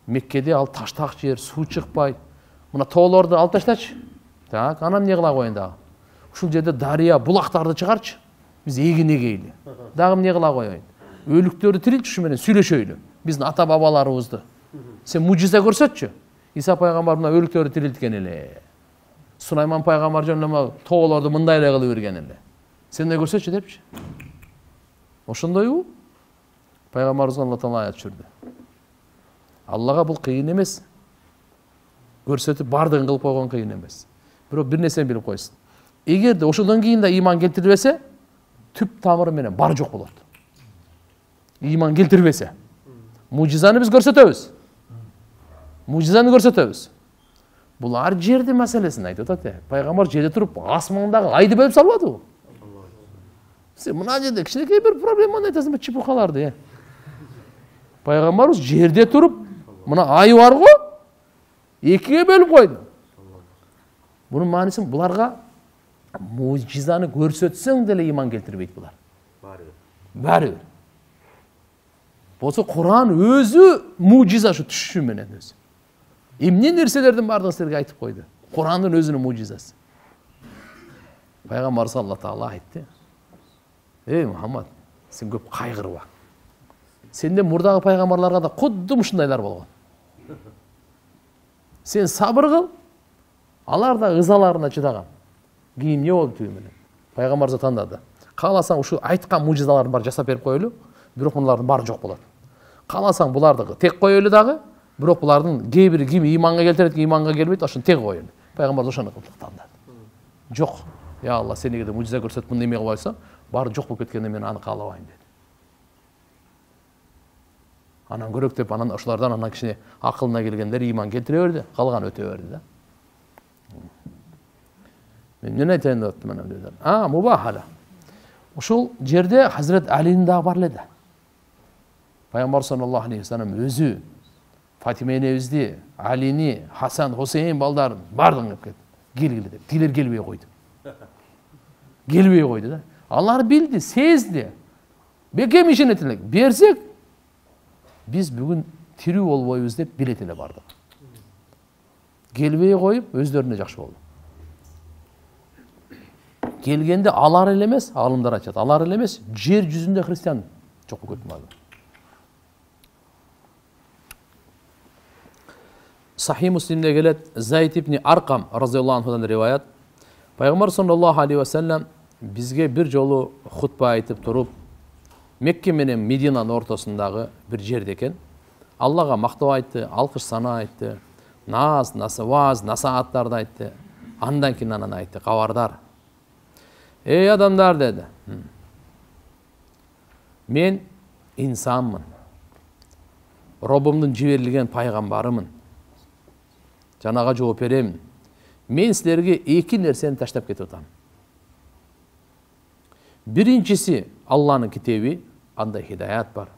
Меккеде ал таштак жер, суу чыкпайт. Мына тоолорду алып таштачы. Так, анан эмне кыла коеюн дагы? Ушул жерде дарыя, булактарды чыгарчы. Биз эгин эгейли. Дагы эмне кыла коеюн? Өлүктөрдү тирилчү, ушу менен сүйлөшөйлү. Биздин ата бабаларыбызды. Сен мужиза көрсөтчү. Иса пайгамбар мына өлүктөрдү тирилткен эле. Сулайман пайгамбар жөнүндө тоолорду мындай эле кылып берген эле. Сен да көрсөтчү депчи. Ошондойбу? Пайгамбарыбызга Алла Таала аят түшүрдү. Аллага бул кыйын эмес. Көрсөтүп бардыгын кылып койгон кыйын эмес. Бирок бир нерсени билип койсун. Эгерде ошондон кийин да ыйман келтирбесе, түп тамыры менен бар жок болот. Ыйман келтирбесе, мужизаны биз көрсөтөбүз. Мужизаны көрсөтөбүз. Булар жердин маселесин айтып атат. Пайгамбар жерде туруп, асмандагы айды бөлүп салбадыбы? Сен мына жерде кичинекей бир проблеманы айтасың, чепухаларды. Пайгамбарыбыз жерде туруп, мына ай бар го, экиге бөлүп койду. Бунун мааниси буларга мужизаны көрсөтсөң деле ыйман келтирбейт булар. Баары. Болсо Куран өзү мужиза ушу түшүшү менен өзү. Эмне нерселердин бардыгын силерге айтып койду. Курандын өзүнүн мужизасы. Пайгамбар Алла Таала айтты. Мухаммад, сен көп кайгырба. Сенден мурдагы пайгамбарларга да кудду ушундайлар болгон. Сен сабыр кыл, алар да ызаларына чыдаган. Кийин эмне болду тиги менен? Пайгамбар тандады. Кааласаң ушу айткан мужизаларын бар жасап берип коелу, бирок булардын баары жок болот. Кааласаң буларды тек коелу дагы, бирок булардын кээ бири ким ыйманга келтирет, ыйманга келбейт, ошону тег коелу. Пайгамбар ошону тандады. Жок. Я Алла, сен эгерде мужиза көрсөтүп мындай эме кылбайсың, баары жок болуп кеткенде мен аны каалабайм деди. Анан көрөк деп, анан ошолордон анан кичине акылына келгендер ыйман келтире берди, калган өтө берди да. Мен эмне айтайын деп аттым анан деді. Мубахала. Ушул жерде Хазрет Алинин дагы бар эле да. Пайгамбар саллаллаху алейхи ва саллям өзү Фатима энебизди, Алини, Хасан, Хусейн балдарын бардыгын кеп кетти. Келгиле деп. Тилер келбей койду. Келбей койду да. Алар билди, сезди. Бекем ишенет элек. Берсек биз бүгүн тирүү болбойбуз деп билет эле бардык. Келбей коюп өздөрүнө жакшы болду. Келгенде алар эле эмес, алымдар айтат, алар эле эмес, жер жүзүндө христиан жок болуп кетти. Сахih Муслимде келет, Зайд ибн Аркам разияллаху анхудан риваят. Пайгамбар саллаллаху алейхи ва саллям бизге бир жолу хутба айтып туруп, Мекке менен Мединанын ортосундагы бир жерде экен. Аллага мактоо айтты, алкыш сана айтты, вааз, насааттарды айтты. Андан кийин анан айтты, кабардар. Эй адамдар деди. Мен инсанмын. Робумдун жиберилген пайгамбарымын. Жанага жооп беремин. Мен силерге эки нерсени таштап кетип атам. Биринчиси Алланын китеби, анда хидаят бар.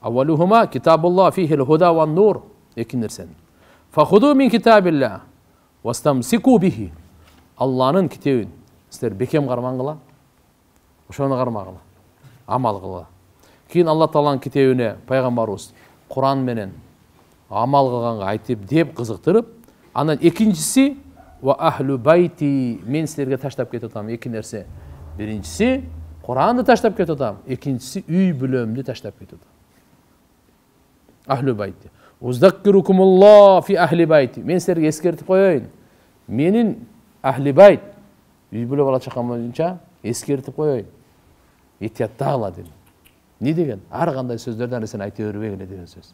Аввалухума китабуллах фихил худа ван нур. Эки нерсен. Фахуду мин китабилlah вастамсику бихи. Алланын китебин силер бекем кармаңгыла. Ошону кармагыла. Амал кылгыла. Кийин Алла Тааланын китебине пайгамбарыбыз Куран менен амал кылганга айтып деп кызыктырып, анан экинчиси ва ахлу байти, мен силерге таштап кетип атам эки нерсе. Биринчиси Куранды таштап кетип атам, экинчиси үй бүлөмдү таштап кетип атам. Ахлу байти. Уздаккирукумуллах фи ахли байти. Мен силерге эскертип коеюн. Менин ахли байт, үй бүлө бала чакам боюнча эскертип коеюн. Этияттагыла дедим. Не деген? Ар кандай сөздөрдөн сен айта бербегиле деген сөз.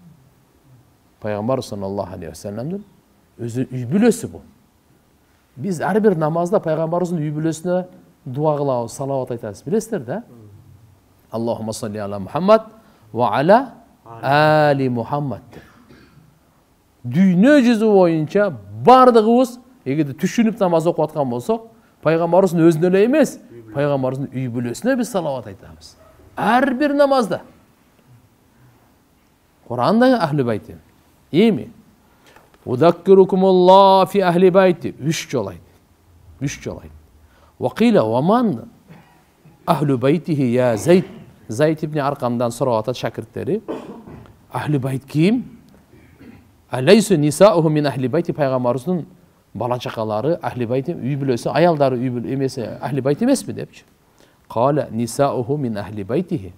Пайгамбар саллаллаху алейхи ва салламдын өзү үй бүлөсү бул. Биз ар бир намазда пайгамбарыбыздын үй бүлөсүнө дуа кылабыз, салават айтабыз. Билесиздер да? Аллахумма салли ала Мухаммад ва ала али Мухаммад. Дүйнө жүзү боюнча бардыгыбыз эгерде түшүнүп намаз окуп аткан болсок, пайгамбарыбыздын өзүнө эле эмес, пайгамбарыбыздын үй бүлөсүнө биз салават айтабыз. Ар бир намазда. Куранда ахли байти. Эми удаккирукумуллах фи ахли байти 3 жол айт. 3 жол айт. Вакила ваман ахлу байтихи я Зайд. Зайд ибн Аркамдан сурап атат шакирттери. Ахли байт ким? Алейсу нисауху мин ахли байти, пайгамбарыбыздын бала чакалары ахли байти, үй бүлөсү, аялдары үй бүлө эмеси ахли байт эмесми депчи. Кала нисауху мин ахли байтихи.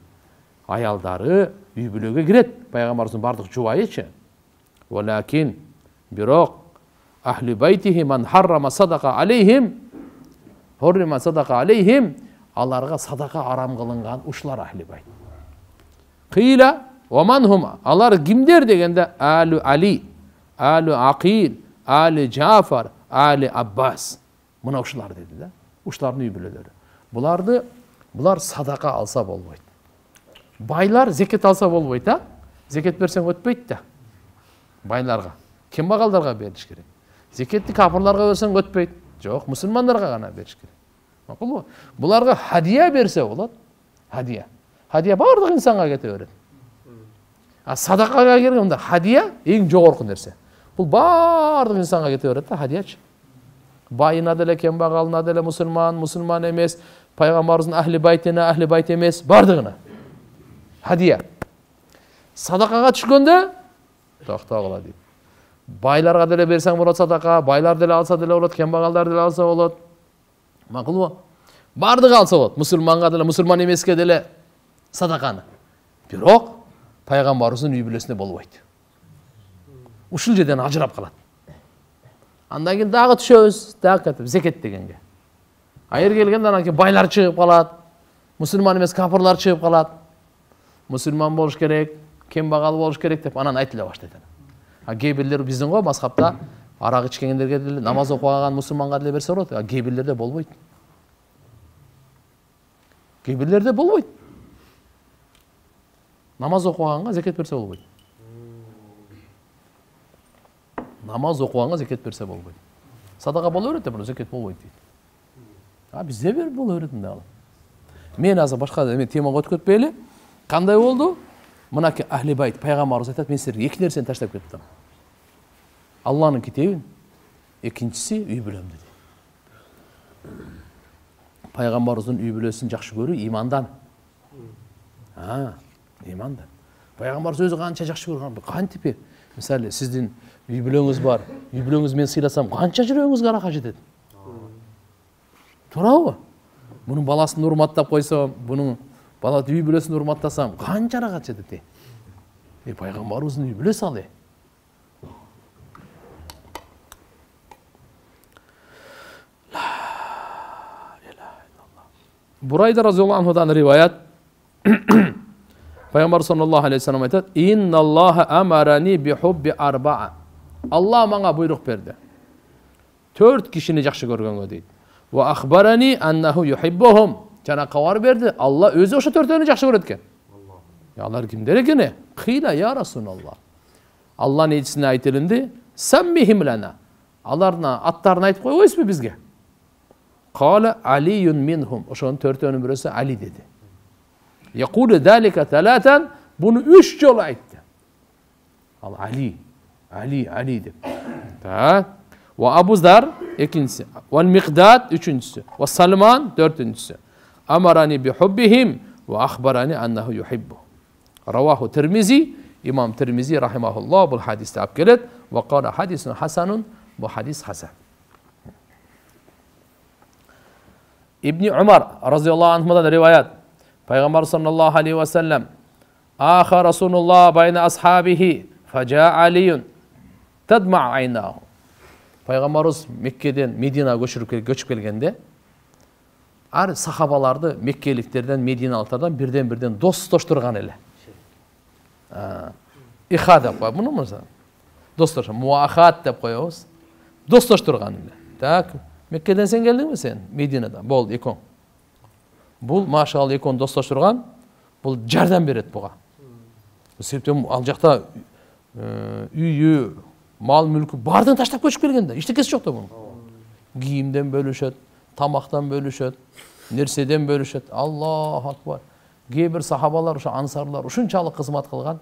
Аялдары үй бүлөгө кирет, пайгамбарыбыздын бардык жубайычы. Валакин бирок ахли байтихи ман харрама садака алейхим, хуррима садака алейхим, аларга садака арам кылынган ушулар ахли байт. Кыйла ва манхум, алар кимдер дегенде алу Али, алу Акил, али Джафар, али Аббас. Мына ушулар деди да. Ушулардын үй бүлөлөрү. Булар садака алса болбойт. Байлар зекет алса болбойт, а? Зекет берсең өтпөйт да. Байларга, кембагалдарга бериш керек. Зекетти кафырларга берсең өтпөйт. Жок, мусулмандарга гана бериш керек. Макулбу? Буларга хадия берсе болот. Хадия. Хадия бардык инсанга кете берет. А садакага келгенде хадия эң жогорку нерсе. Бул бардык инсанга кете берет да, хадиячы. Байына деле, кембагалына деле, мусулман эмес, пайгамбарыбыздын ахли байтине, ахли байт эмес, бардыгына. Хадия. Садакага түшкөндө токтогула дейт. Байларга деле берсең болот садака, байлар деле алса деле болот, кембагалдар деле алса болот. Макулбу? Бардыгы алса болот. Мусулманга деле, мусулман эмеске деле садаканы. Бирок пайгамбарыбыздын үй бүлөсүнө болбойт. Ушул жерден ажырап калат. Андан кийин дагы түшөбүз, дагы кетип зекет дегенге. Айыр келгенде анан кийин байлар чыгып калат. Мусулман эмес кафырлар чыгып калат. Мусулман болуш керек, кембагал болуш керек деп анан айтыла баштайт. А кээ бирлер биздин го мазхабта арак ичкендерге деле, намаз окуган мусулманга деле берсе болот. А кээ бирлерде болбойт. Кээ бирлерде болбойт. Намаз окуганга зекет берсе болбойт. Намаз окуганга зекет берсе болбойт. Садака боло берет, бирок зекет болбойт дейт. А бизде бир боло берет да. Мен азыр башка темага өтүп кетпейли. Кандай болду? Мынаки ахли байт, пайгамбарыбыз айтат, мен силерге эки нерсени таштап кеттим. Алланын китебин, экинчиси үй бүлөмдү дейт. Пайгамбарыбыздын үй бүлөсүн жакшы көрүү имандан. Имандан. Пайгамбарыбыз өзү канча жакшы көргөн, кантип? Мисалы, сиздин үй бүлөңүз бар, үй бүлөңүз мен сыйласам, канча жүрөгүңүзгө аракат жетет. Туурабы? Мунун баласын урматтап койсом, бунун бала үй бүлөсүн урматтасам, канча аракат жетет. Пайгамбарыбыздын үй бүлөсү ал. Бурайда разияллаху анхудан риваят. Пайгамбар саллаллаху алейхи ва саллям айтат: "Инналлаха амарани би хубби арбаа." Алла мага буйрук берди. 4 кишини жакшы көргөнгө дейт. Ва ахбарани аннаху юхиббухум. Жана кабар берди, Алла өзү ошо 4-өөнү жакшы көрөт экен. Алар кимдер экен? Кыйла я Расулаллах. Алланын элчисине айтылынды, "Саммихим лана." Алардын аттарын айтып койбойсузбу бизге? Кала Алиюн минхум. Ошонун 4-өөнүн бирөөсү Али деди. Якулу далика талатан, Bunu 3 жолу айтты. Ал Али деп. Так. Ва Абу Зар экинчиси, вал Миqdad үчүнчүсү, ва Салман төртүнчүсү. Амарани би хуббихим ва ахбарани аннаху юхиббу. Раваху Тирмизи, имам Тирмизи рахимахуллах бул хадисти алып келет. Ва кала хадисун хасанун, бу хадис хасан. Ибн Умар разияллаху анхумадан риваят. Пайгамбар саллаллаху алейхи ва саллям аха Расулуллах байна асхабихи фажа Алиюн тадма айнаху. Пайгамбарыбыз Меккеден Мединаға көчүп келгенде, ар сахабаларды меккеликтерден, мединалыктардан бирден достоштурган эле. Иха деп коебуз, муну мырза. Достош, муахат деп коебуз. Достоштурган эле. Так, Меккеден сен келдиңби сен? Мединадан. Болду, экөөң. Бул машалла экөөң достоштурган, бул жардам берет буга. Себептен ал жакта үйү, мал мүлкү бардын таштап көчүп келгенде, эчтекеси жок да бунун. Кийимден бөлүшөт, тамактан бөлүшөт, нерседен бөлүшөт. Аллаху акбар. Кээ бир сахабалар, ошо ансарлар ушунчалык кызмат кылган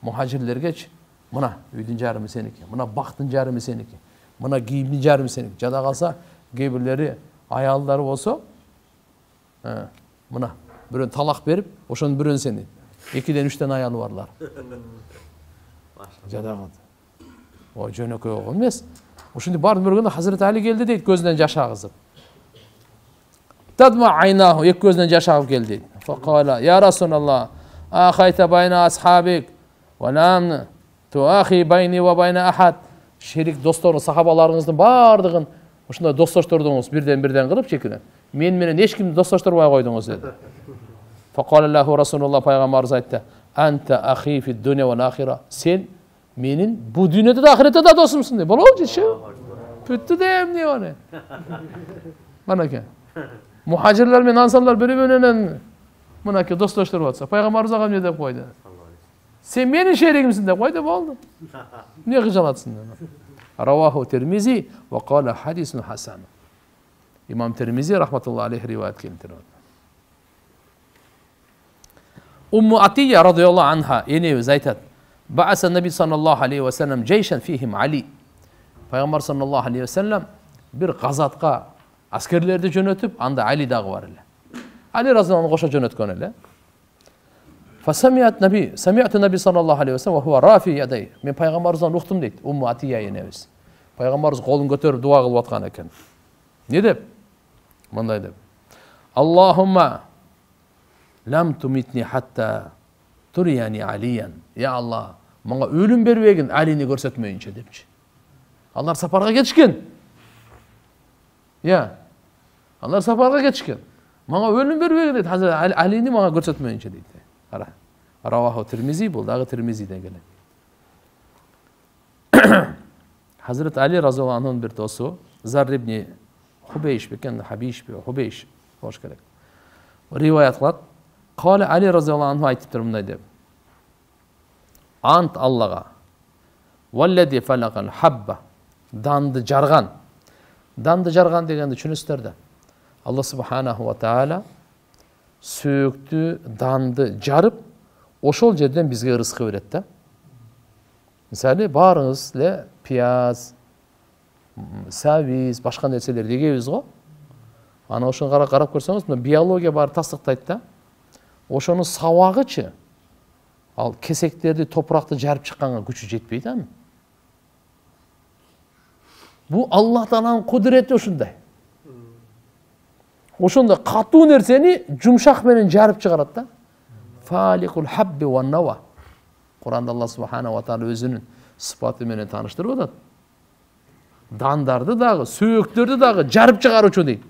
мухажирлергечи, мына үйдүн жарымы сеники, мына бактын жарымы сеники, мына кийимдин жарымы сеники. Жада калса, кээ бирлери аялдары болсо, мына бирөө талак берип, ошонун бирөөнү сени. 2-ден 3-тен аялы барлар. Жада калды. О, жөнөкөй болгон эмес. Ушундай бардым көргөндө Хазирет Али келди дейт, көзүнөн жаш агызып. Тадма айнаху, эки көзүнөн жаш агып келди дейт. Факала, я Расулаллах, ахайта байна асхабик, ва лам туахи байни ва байна ахад. Шерик досторун, сахабаларыңыздын бардыгын ушундай достоштурдуңуз, бирден кылып чекинен. Мен менен эч кимди достоштурбай койдуңуз деди. Факала лаху Расулаллах, пайгамбарыбыз айтты: "Анта ахи фи дуня ва ахира." Сен менин бу дүйнөдө да ахиретте да досумсун деп. Болобу жеши? Бүттү да эмне бар? Манаке. Мухажирлер менен ансарлар бири-биринен мынакей достоштуруп атса, пайгамбарыбыз ага эмне деп койду? Сен менин шеригимсиң деп койду, болду. Эмне кыжалатсың деп. Раваху Тирмизи ва кала хадисун хасан. Имам Тирмизи рахматуллахи алейхи риваят келтирип. Умму Атия радıyallahu anha enemiz айтат. Ba'asa Nabi sallallahu aleyhi ve sellem ceyşen fihim Ali. Peygamber sallallahu aleyhi ve sellem bir gazatqa askerlerdi jönötüp, anda Ali dağı var ele. Ali razıyallahu anh koşa jönötkön ele. Sami'atu Nabi sallallahu aleyhi ve sellem ve huwa rafi yaday. Men peygamberimizden uqtum deydi. Ummu Atiya enemiz. Peygamberimiz kolun götürüp dua kılıp atkan eken. Ne dep? Mınday dep. Allahumma lam tumitni hatta turiyani aliyan. Ya Allah, bana ölüm berбегин Ali'ni görsetmeyince depçi. Onlar safarga geçken. Ya. Onlar safarga geçken. Bana ölüm berбегин dedi. Hazır Ali'ni bana görsetmeyince dedi. Ara. Ravahu Tirmizi bul, dağı Tirmizi'den gelen. Hazreti Ali razıyallahu anh'ın bir dostu, Zar ibn Hubeyş, beken Habiş bir Hubeyş, hoş gerek. Rivayet kılat. Kale Ali razıyallahu anh'ı aytıptır bundaydı. Ant Allah'a valledi felakal habba dandı jargan. Dandı jargan degende düşünüsüzler de. Allah subhanahu wa ta'ala söktü, dandı jarıp oşol жерден bizge rızkı veret de. Misali barыңızle piyaz, saviz, başka nerseler degeybiz go. Ana oşunu qarap көрсөңүз, biologiya bari tasdiqtayt da. Oşonun savagıçı al keseklerdi toprakta jarıp çıkkanга gücü жетпейт ами. Bu Allah Taala'nın kudreti oşunday. Oşunda katуу nerseni jumşak menen jarıp çıkarat da. Falikul habbi wan nawa. Kur'anda Allah subhanahu wa ta'ala özünün sıfatı menen tanıştırıp atat. Dandardı dagı, sööktөрдү dagı jarıp çıkaruçu deyt.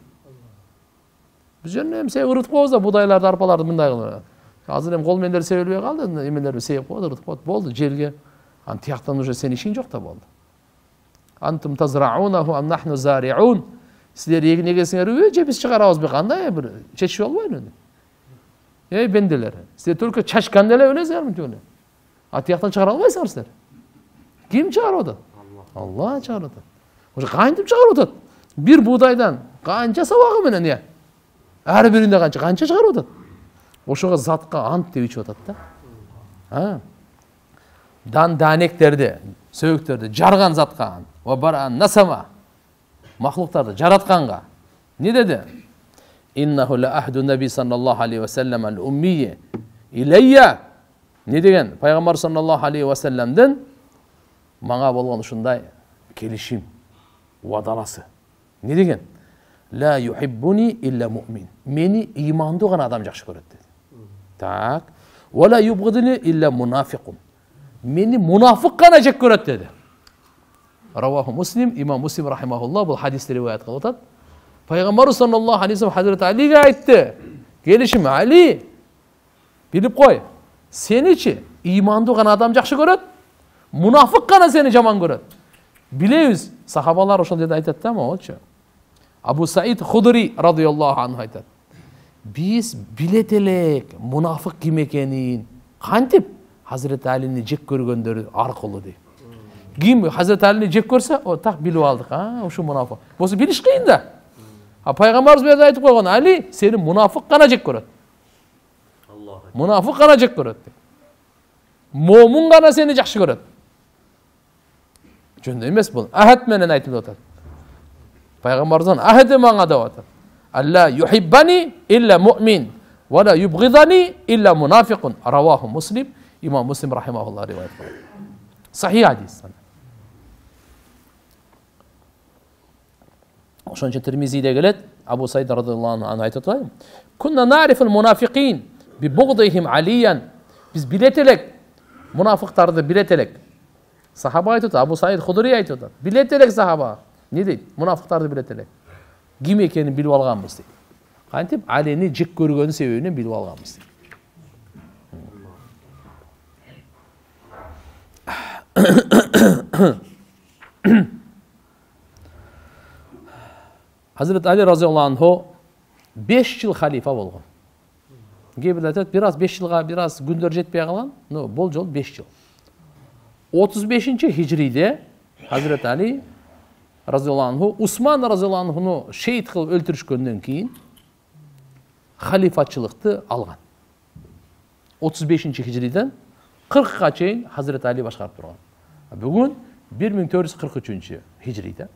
Biz jönү hem seyip ırıtıp koyuz da budaylardı, arpalardı mындай kılып. Hazır hem kol menleri sevilbey kaldı, emeleri seyip koydu, ırıtıp koydu. Boldu, jerge. An tiyaktan уже sen işin yok da boldu. Antum tazra'unahu am nahnu zari'un. Sizler egin egesiңер öce biz çıkarabız bir kандай bir çeşiş olmayın. Ey bendeler. Sizler только çaşkandele öylesizler mi diyorlar? Atiyaktan çıkara almayısınlar sizler. Kim çıkarıyordu? Allah çıkarıyordu. Oşa kayıntıp çıkarıyordu. Bir buğdaydan kança savagı menen ya. Her birinde kança çıkarıyordu. Oşoga zatqa ant деп içip atat da. Дан данектерди, сөйөктөрдү жарган затка, ва баран насама, махлуктарды жаратканга не деди? Иннаху ла ахду наби саллаллаху алейхи ва саллам ал уммiyye илейя. Не деген? Пайгамбар саллаллаху алейхи ва салламдын мага болгон ушундай келишим, уадаласы. Не деген? Ла юхиббуни илля муъмин. Мени имандуу гана адам жакшы көрөт деди. Так. Ва ла юбгидуни илля мунафикун. Мени мунафык гана жек көрөт деди. Раваху Муслим, имам Муслим рахимахуллах бул хадисти риваят кылып атат. Пайгамбар саллаллаху алейхи ва саллам Хазрет Алиге айтты. Келишим, Али, билип кой. Сеничи имандуу гана адам жакшы көрөт, мунафык гана сени жаман көрөт. Билебиз, сахабалар ошол жерде айтат да, могучу. Абу Саид Худри радıyallahu anh айтат. Биз билет элек мунафык ким экенин. Кантип Хазрет Алини жек көргөндөр аркылуу дейт. Ким Хазрет Алини жек көрсө, о так билип алдык. Ушу мунафык. Болсо билиш кыйын да. Пайгамбарыбыз бизге айтып койгон, Али, сени мунафык гана жек көрөт. Мунафык гана жек көрөт. Момун гана сени жакшы көрөт. Жөндөй эмес бул. Ахат менен айтылып атат. Пайгамбардан ахат мага деп атат. Алла юхиббани илля муъмин ва ла юбгидани илля мунафикун. Раваху Муслим, имам Муслим рахимахуллах риваят кылат. Сахih hadis. Ошон үчүн Тирмизиде келет, Абу Саид радıyallahu anh айтат атат. Kunna na'riful munafiqin bi bughdihim aliyan. Biz bilet elek munafiqtарды bilet elek. Sahaba айтат, Абу Саид Худри айтат. Bilet elek sahaba. Не дейт? Munafiqtарды bilet elek. Ким экенин билип алганбыз дейт. Кантип Алини жек көргөнүн себебинен билип алганбыз дейт. Hazreti Ali radıyallahu anhu 5 yıl halife болгон. Кейбирлер айтат, biraz 5 жылга biraz күндөр жетпей калган. Бул жол 5 жыл. 35-хижриде Hazreti Ali radıyallahu anhu Усман radıyallahu anhuну шейит кылып өлтүрүшкөндөн кийин халифачылыкты алган. 35-хижриден 40га чейин Hazreti Ali башкарып турган. Бүгүн 1443-хижриде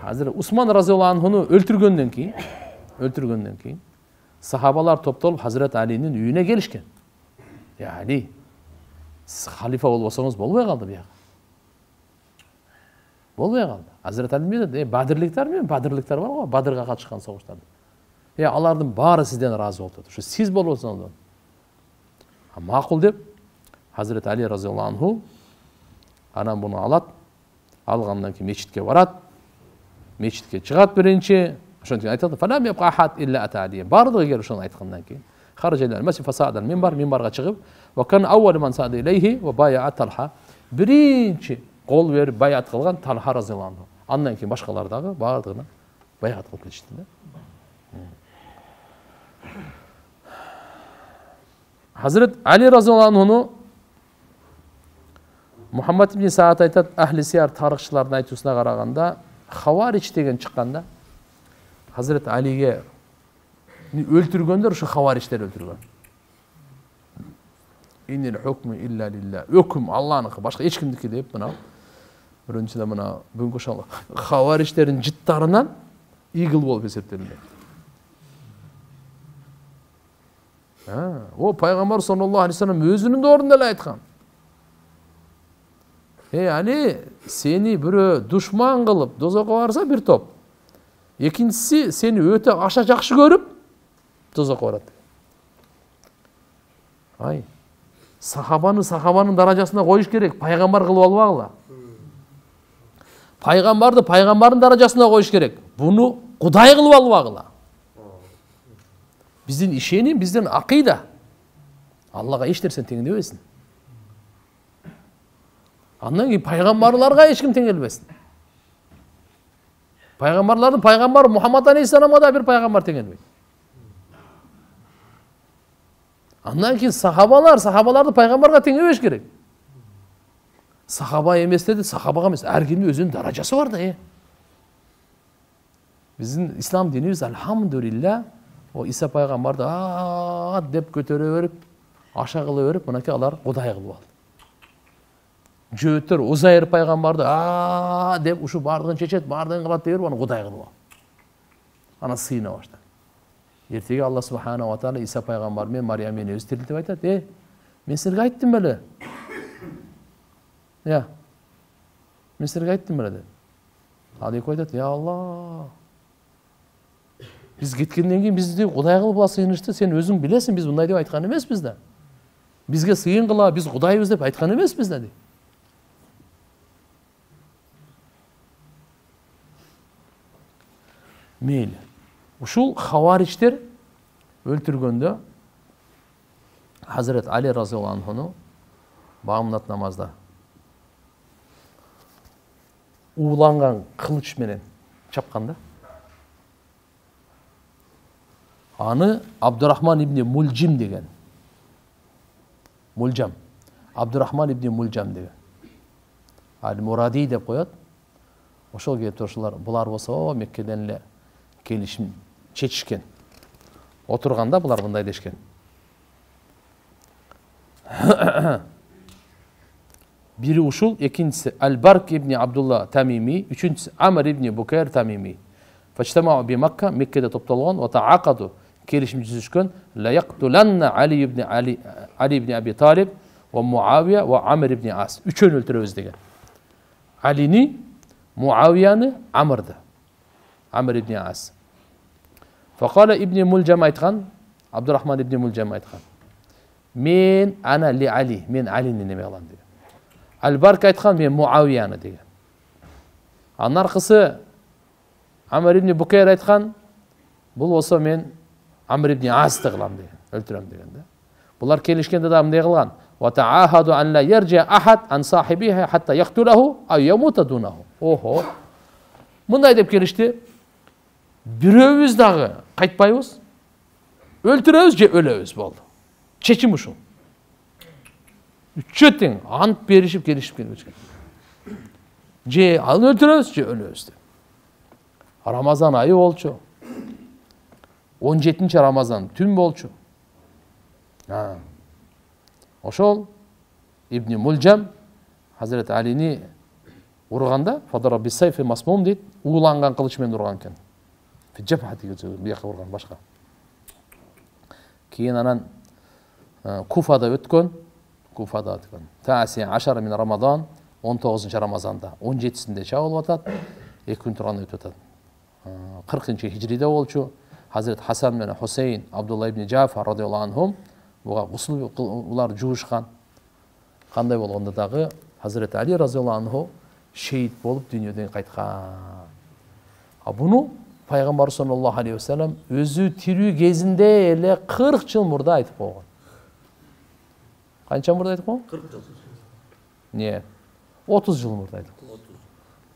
Hazır Усман radıyallahu anhu'nu öldürgönden keyin sahabalar toplulup Hazreti Ali'nin үйüne gelişken. Ya Ali, siz halife olmasanız bolbay kaldı bir. Bolbay kaldı. Hazreti Ali mi dedi? Badırlıklar mı? Badırlıklar var mı? Badırga kaçkan soğuşlarda. Ya alardın bari sizden razı oldu. Şu siz bolsanız oldu. Makul dep Hazreti Ali radıyallahu anhu anam bunu alat. Algandan ki meçitke varat. Meçitке чыгат биринчи, ошентип айтат, "Фалам япка ахад илля атади." Бардыгы келип ошону айткандан кийин, "Харжалар маси фасадан минбарга чыгып, ва кан аввал ман сада илейхи ва байа Талха." Биринчи кол берип байат кылган Талха разыяланды. Андан кийин башкалар дагы бардыгына байат кылып кетишти да. Hazret Ali razıyallahu anh'unu Muhammed ibn Sa'd айтат, Ahli Siyar tarixçilerinin айтуусуна караганда, Хаварич деген чыкканда, Hazret Ali'ге өлтүргөндөр ушу хавариштер өлтүргөн. Иннил хукму илля лилlah. Өкүм Аллахныкы, башка эч кимдики деп мына биринчиден мына бүгүнкү ошол хавариштердин жыттарынан игил болуп эсептелинет. О пайгамбар саллаллаху алейхи ва саллям өзүнүн да ордунда эле айткан. Ali seni biri düşman kılıp dozakka varsa bir top. İkincisi seni öte aşa jakşı görüp dozakka varat. Ay. Sahabanın darajasına koyuş gerek. Paygambar kılıp albagıla. Paygambarın darajasına koyuş gerek. Bunu Kuday kılıp albagıla. Bizden işenin, bizden akida. Allah'a eş dersen teң debesin. Andan ki paygambarlarga hiç kim tengelmesin. Paygambarların paygambarı Muhammed Aleyhisselam'a da bir paygambar tengelmeyin. Andan ki sahabalar da paygambarga tengebeş gerek. Sahaba emes dedi, sahabaga emes. Erkinin özünün darajası var da ya. Bizim İslam dinimiz elhamdülillah o İsa paygambar da dep götürüp аша кыла берип мынакей алар кудай кылып алды. Жөөттөр Узайыр пайгамбарды деп ушу бардыгын чечет, бардыгын кылат деп берип аны кудай кылып алды. Ана сыйына баштады. Эртеге Алла субхана ва таала Иса пайгамбар менен Марьям энебиз тирилтип айтат: мен силерге айттым беле. Мен силерге айттым беле деп. Ал экөө айтат: я Алла, биз кеткенден кийин бизди кудай кылып сыйынышты, сен өзүң билесиң, биз мындай деп айткан эмеспиз да. Бизге сыйын кыла, биз кудайбыз деп айткан эмеспиз да. Мейли. Ушул хавариштер өлтүргөндө Хазрет Али разияллаху анхуну багымдат намазда ууланган кылыч менен чапканда аны Абдурахман ибн Мулжим деген. Мулжам. Абдурахман ибн Мулжам деген. Аль-Муради деп коет. Ошол келип ошолор булар болсо Меккеден эле келишим чечишкен. Отурганда булар мындай дешкен. Бири ушул, экинчиси Аль-Барк ибн Абдулла Тамими, үчүнчүсү Амр ибн Букайр Тамими. Фачтамау би Макка, Меккеде топтолгон, ва таакаду келишим түзүшкөн, ла яктуланна Али ибн Аби Талиб ва Муавия ва Амр ибн Ас. Үчөөнү өлтүрөбүз деген. Алини, Муавияны, Амрды. Амр ибн Ас. Факала ибн Мулжам айткан, Абдурахман ибн Мулжам айткан: мен ана ли Али, мен Алини неме кылам деген. Аль-Барк айткан: мен Муавияны деген. Анын аркысы Амр ибн Букайр айткан: бул болсо мен Амр ибн Асты кылам деген, өлтүрөм деген да. Булар келишкенде да мындай кылган: ва таахаду ан ла яржи ахад ан сахибиhi hatta yaqtulahu aw yamuta dunahu. Охо. Мындай деп келишти: бирөөбүз дагы кайтпайбыз, өлтүрөбүз же өлөбүз болду. Чечим ушул. Үчөө тең ант беришип келишип келишкен. Же аны өлтүрөбүз же өлөбүз деп. Рамазан айы болчу. 17-нчи Рамазан түн болчу. Ошол Ибн Мулжам Хазрет Алини урганда, фадара бисайфи масмум дейт, ууланган кылыч менен урган экен. Фиджабхати бияка урган башка. Кийин анан Куфада өткөн, Куфада өткөн. Таси 10 мин Рамазан, 19-нчы Рамазанда, 17-синде чабылып атат, 2 күн турган өтүп атат. 40-нчы хижриде болчу. Хазрет Хасан менен Хусейн, Абдулла ибн Джафар радияллаху анхум буга гусул улар жуушкан. Кандай болгондо дагы Хазрет Али разияллаху анху шейит болуп дүйнөдөн кайткан. Буну Пайгамбар саллаллаху алейхи вассалам өзү тирүү кезинде эле 40 жыл мурда айтып койгон. Канча мурда айтып койгон? 40 жыл. Не? 30 жыл мурда айтып койгон.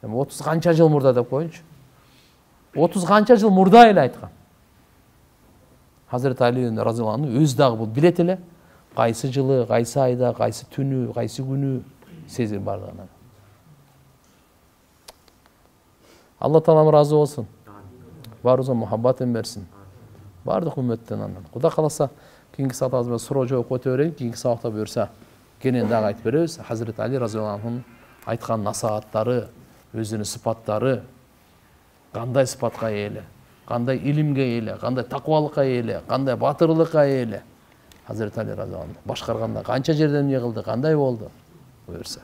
30 канча жыл мурда деп коюнчу. 30 канча жыл мурда эле айткан. Хазрет Али разияллаху анху өз дагы бул билет эле. Кайсы жылы, кайсы айда, кайсы түнү, кайсы күнү сезип бардыгын. Алла таалам разы болсун. Баарыбызга мухаббатын берсин. Бардык үммөттөн андан. Кудай кааласа, кийинки саатыбыз менен суроо жооп кете берейин. Кийинки саатта буюрса, кенен дагы айтып беребиз. Хазрет Али разияллаху анхунун айткан насааттары, өзүнүн сыпаттары кандай сыпатка ээле, кандай илимге ээле, кандай такыбалыкка ээле, кандай батырлыкка ээле. Хазрет Али разияллаху анху башкарганда канча жерден эмне кылды, кандай болду? Буюрса.